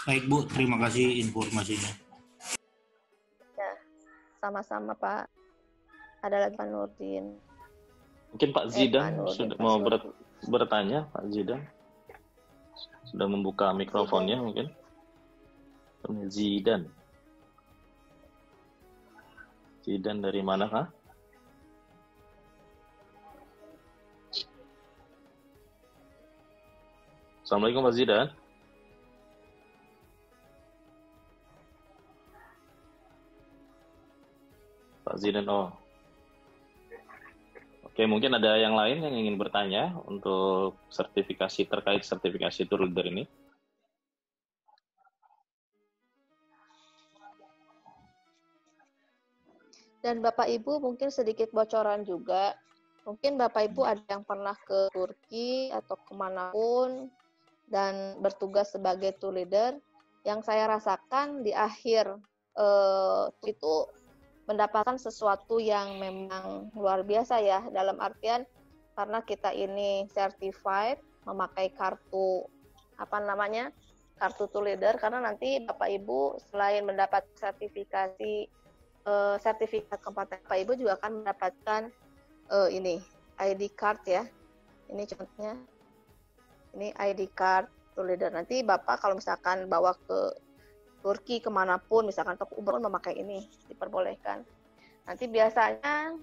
Baik Bu, terima kasih informasinya. Ya, sama-sama Pak. Ada lagi Pak Nurdin. Mungkin Pak Zidan sudah mau bertanya, Pak Zidan. Sudah membuka mikrofonnya mungkin. Zidan. Zidan dari mana kah? Assalamualaikum Pak Zidan. Pak Zidan, Oke, mungkin ada yang lain yang ingin bertanya untuk terkait sertifikasi tour leader ini. Dan Bapak Ibu mungkin sedikit bocoran juga. Mungkin Bapak Ibu ada yang pernah ke Turki atau kemanapun dan bertugas sebagai tour leader. Yang saya rasakan di akhir itu mendapatkan sesuatu yang memang luar biasa ya, dalam artian karena kita ini certified memakai kartu kartu tour leader, karena nanti Bapak Ibu selain mendapat sertifikat kompeten, Bapak Ibu juga akan mendapatkan ini ID card ya. Ini contohnya, ini ID card tour leader. Nanti Bapak kalau misalkan bawa ke Turki kemanapun, misalkan ke umroh memakai ini, diperbolehkan. Nanti biasanya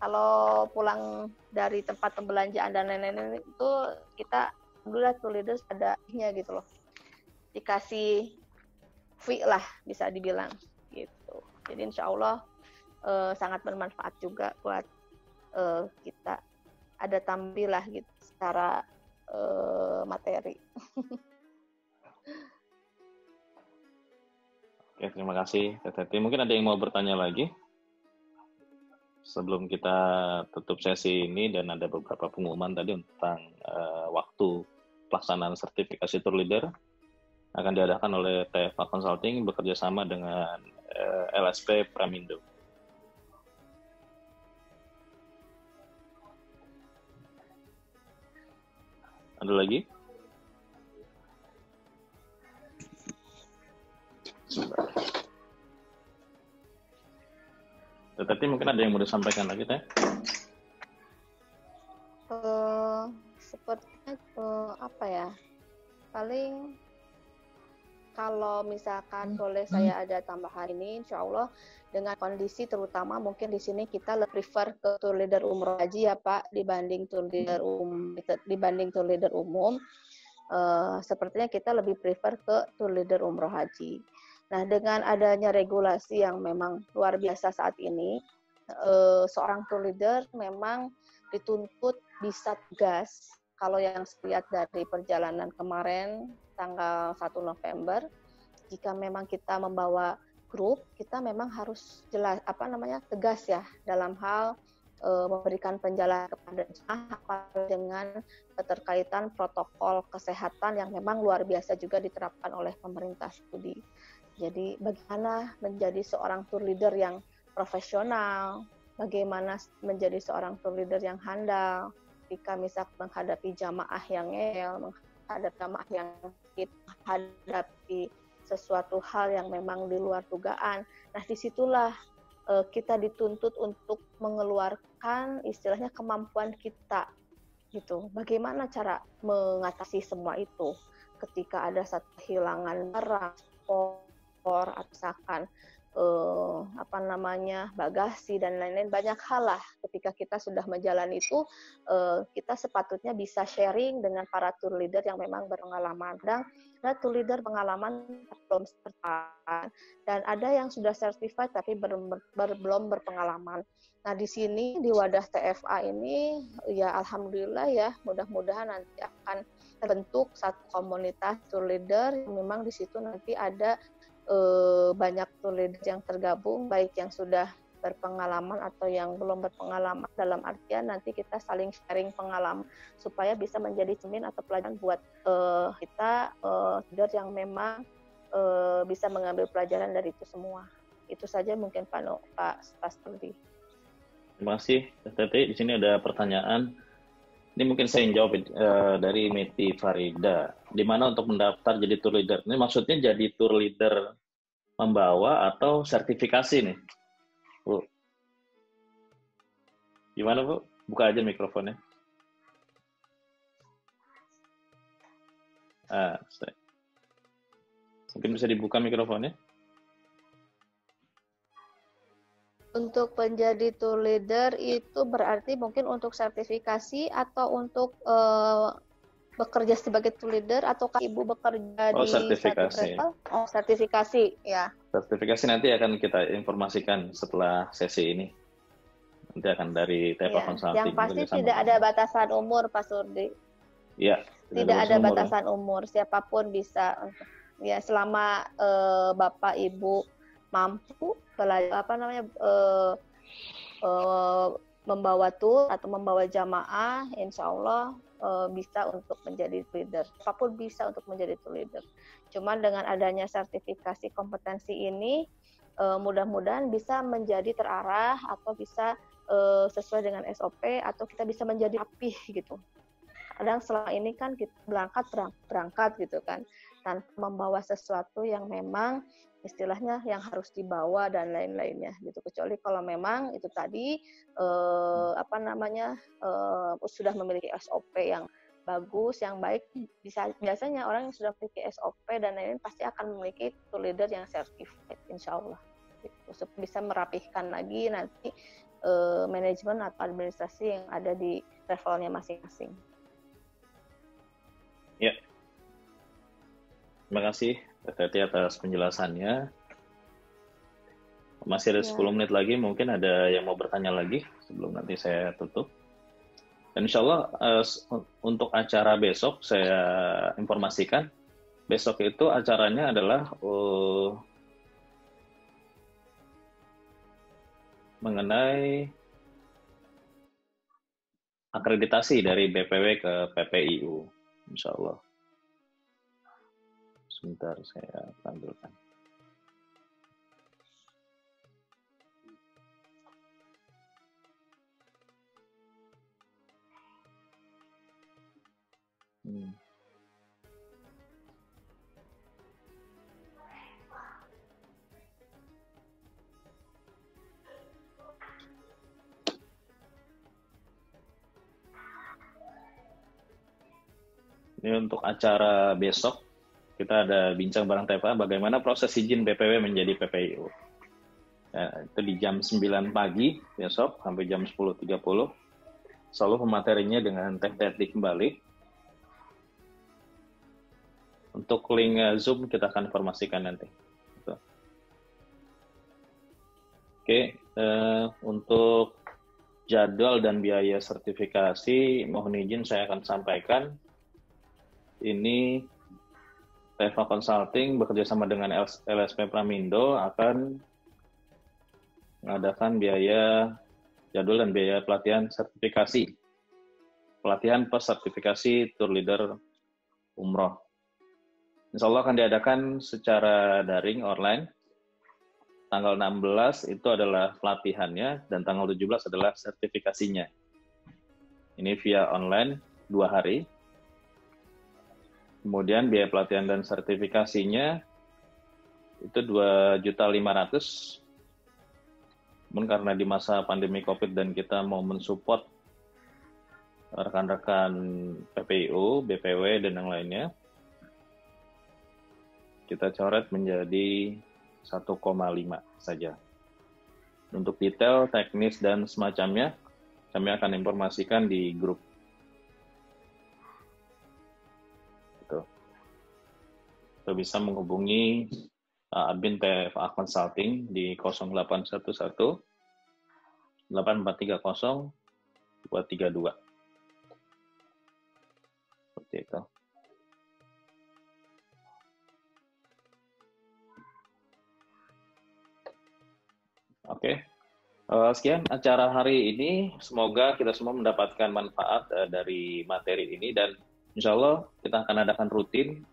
kalau pulang dari tempat pembelanjaan dan lain-lain itu kita, alhamdulillah tour leaders ada nya gitu loh. Dikasih fee lah bisa dibilang gitu. Jadi insya Allah sangat bermanfaat juga buat kita. Ada tampilah gitu secara materi. Oke, terima kasih Teti. Mungkin ada yang mau bertanya lagi sebelum kita tutup sesi ini, dan ada beberapa pengumuman tadi tentang waktu pelaksanaan sertifikasi tour leader akan diadakan oleh TFA Consulting bekerja sama dengan LSP Pramindo. Ada lagi? Tetapi mungkin ada yang mau disampaikan lagi, Teh? Sepertinya apa ya? Paling kalau misalkan boleh saya ada tambahan ini, insya Allah dengan kondisi terutama mungkin di sini kita lebih prefer ke tour leader umroh haji ya Pak dibanding tour leader umum. Sepertinya kita lebih prefer ke tour leader umroh haji. Nah, dengan adanya regulasi yang memang luar biasa saat ini, seorang tour leader memang dituntut bisa tegas. Kalau yang saya lihat dari perjalanan kemarin, tanggal 1 November, jika memang kita membawa grup, kita memang harus jelas, tegas ya, dalam hal memberikan penjelasan kepada jemaah dengan keterkaitan protokol kesehatan yang memang luar biasa juga diterapkan oleh pemerintah Saudi. Jadi bagaimana menjadi seorang tour leader yang profesional, bagaimana menjadi seorang tour leader yang handal, ketika misalkan menghadapi jamaah yang ngeyel, menghadapi jamaah yang sakit, menghadapi sesuatu hal yang memang di luar dugaan. Nah, disitulah kita dituntut untuk mengeluarkan istilahnya kemampuan kita, gitu. Bagaimana cara mengatasi semua itu? Ketika ada satu kehilangan barang, atau misalkan bagasi dan lain-lain, banyak hal lah ketika kita sudah menjalani itu, kita sepatutnya bisa sharing dengan para tour leader yang memang berpengalaman. Dan ada tour leader pengalaman belum sertifikat dan ada yang sudah certified tapi belum berpengalaman. Nah, di sini di wadah TFA ini ya alhamdulillah ya, mudah-mudahan nanti akan terbentuk satu komunitas tour leader yang memang di situ nanti ada banyak tour leader yang tergabung, baik yang sudah berpengalaman atau yang belum berpengalaman, dalam artian nanti kita saling sharing pengalaman supaya bisa menjadi cermin atau pelajaran buat kita leader yang memang bisa mengambil pelajaran dari itu semua. Itu saja mungkin Pak Sturdy. Terima kasih, Teti. Di sini ada pertanyaan. Ini mungkin saya yang jawab dari Meti Farida. Di mana untuk mendaftar jadi tour leader? Ini maksudnya jadi tour leader membawa atau sertifikasi nih, Bu? Gimana, Bu? Buka aja mikrofonnya. Mungkin bisa dibuka mikrofonnya. Untuk menjadi tour leader itu berarti mungkin untuk sertifikasi atau untuk bekerja sebagai tour leader, ataukah Ibu bekerja di sertifikasi. Satu travel? Sertifikasi, ya. Sertifikasi nanti akan kita informasikan setelah sesi ini. Nanti akan dari TFA Consulting. Yang pasti tidak ada batasan umur, Pak Surdi. Iya. Tidak ada batasan umur, siapapun bisa. Ya, selama Bapak Ibu mampu membawa tour atau membawa jamaah, insya Allah bisa untuk menjadi leader. Apapun bisa untuk menjadi tour leader. Cuman dengan adanya sertifikasi kompetensi ini, mudah-mudahan bisa menjadi terarah atau bisa sesuai dengan SOP atau kita bisa menjadi rapih gitu. Kadang selama ini kan kita berangkat gitu kan, tanpa membawa sesuatu yang memang istilahnya yang harus dibawa dan lain-lainnya gitu, kecuali kalau memang itu tadi sudah memiliki SOP yang bagus, yang baik. Biasanya orang yang sudah memiliki SOP dan lain-lain pasti akan memiliki tour leader yang certified, insya Allah gitu, supaya bisa merapihkan lagi nanti manajemen atau administrasi yang ada di levelnya masing-masing. Ya, terima kasih Teti atas penjelasannya. Masih ada 10 menit lagi, mungkin ada yang mau bertanya lagi sebelum nanti saya tutup. Dan insya Allah untuk acara besok saya informasikan, besok itu acaranya adalah mengenai akreditasi dari BPW ke PPIU, insya Allah. Sebentar saya tampilkan. Ini untuk acara besok, kita ada bincang bareng TFA bagaimana proses izin BPW menjadi PPIU. Ya, itu di jam 9 pagi besok sampai jam 10.30. Selalu pematerinya dengan Teh Teti kembali. Untuk link Zoom kita akan informasikan nanti. Oke, untuk jadwal dan biaya sertifikasi, mohon izin saya akan sampaikan. Ini TFA Consulting bekerjasama dengan LSP Pramindo akan mengadakan biaya jadwal dan biaya pelatihan sertifikasi. Pelatihan plus sertifikasi Tour Leader Umroh. Insya Allah akan diadakan secara daring, online. Tanggal 16 itu adalah pelatihannya, dan tanggal 17 adalah sertifikasinya. Ini via online 2 hari. Kemudian biaya pelatihan dan sertifikasinya itu 2.500.000. Namun karena di masa pandemi COVID dan kita mau mensupport rekan-rekan PPIU, BPW, dan yang lainnya, kita coret menjadi 1,5 saja. Untuk detail, teknis, dan semacamnya, kami akan informasikan di grup. Kita bisa menghubungi admin TFA Consulting di 0811 8430 232. Seperti itu. Oke. Sekian acara hari ini. Semoga kita semua mendapatkan manfaat dari materi ini, dan insya Allah kita akan adakan rutin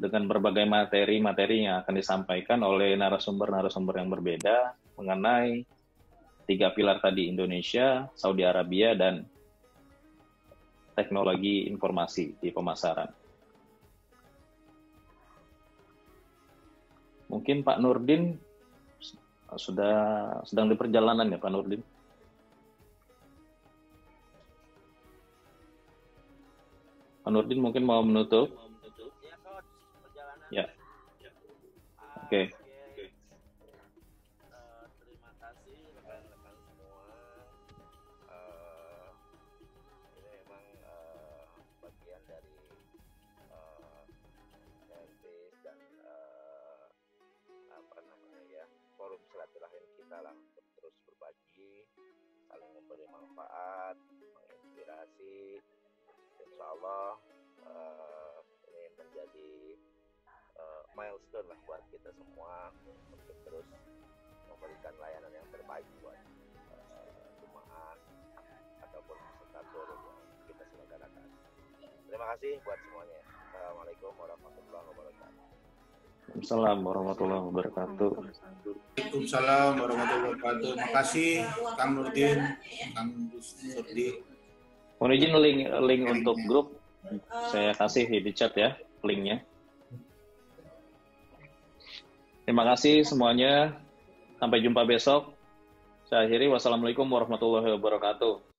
dengan berbagai materi-materi yang akan disampaikan oleh narasumber-narasumber yang berbeda mengenai 3 pilar tadi, Indonesia, Saudi Arabia, dan teknologi informasi di pemasaran. Mungkin Pak Nurdin sedang di perjalanan ya, Pak Nurdin? Pak Nurdin mungkin mau menutup? Ya. Oke. Terima kasih rekan-rekan semua. Ini memang bagian dari service dan forum silaturahim kita lah, untuk terus berbagi, saling memberi manfaat, menginspirasi. Insya Allah ini menjadi milestone lah buat kita semua untuk terus memberikan layanan yang terbaik buat jemaah ataupun peserta tur yang kita selenggarakan. Terima kasih buat semuanya. Assalamualaikum warahmatullahi wabarakatuh. Assalamualaikum warahmatullahi wabarakatuh. Waalaikumsalam warahmatullahi wabarakatuh. Terima kasih Kang Nurdin, Kang Surdi. Mohon izin link untuk grup saya kasih di chat ya, linknya. Terima kasih semuanya. Sampai jumpa besok. Saya akhiri. Wassalamualaikum warahmatullahi wabarakatuh.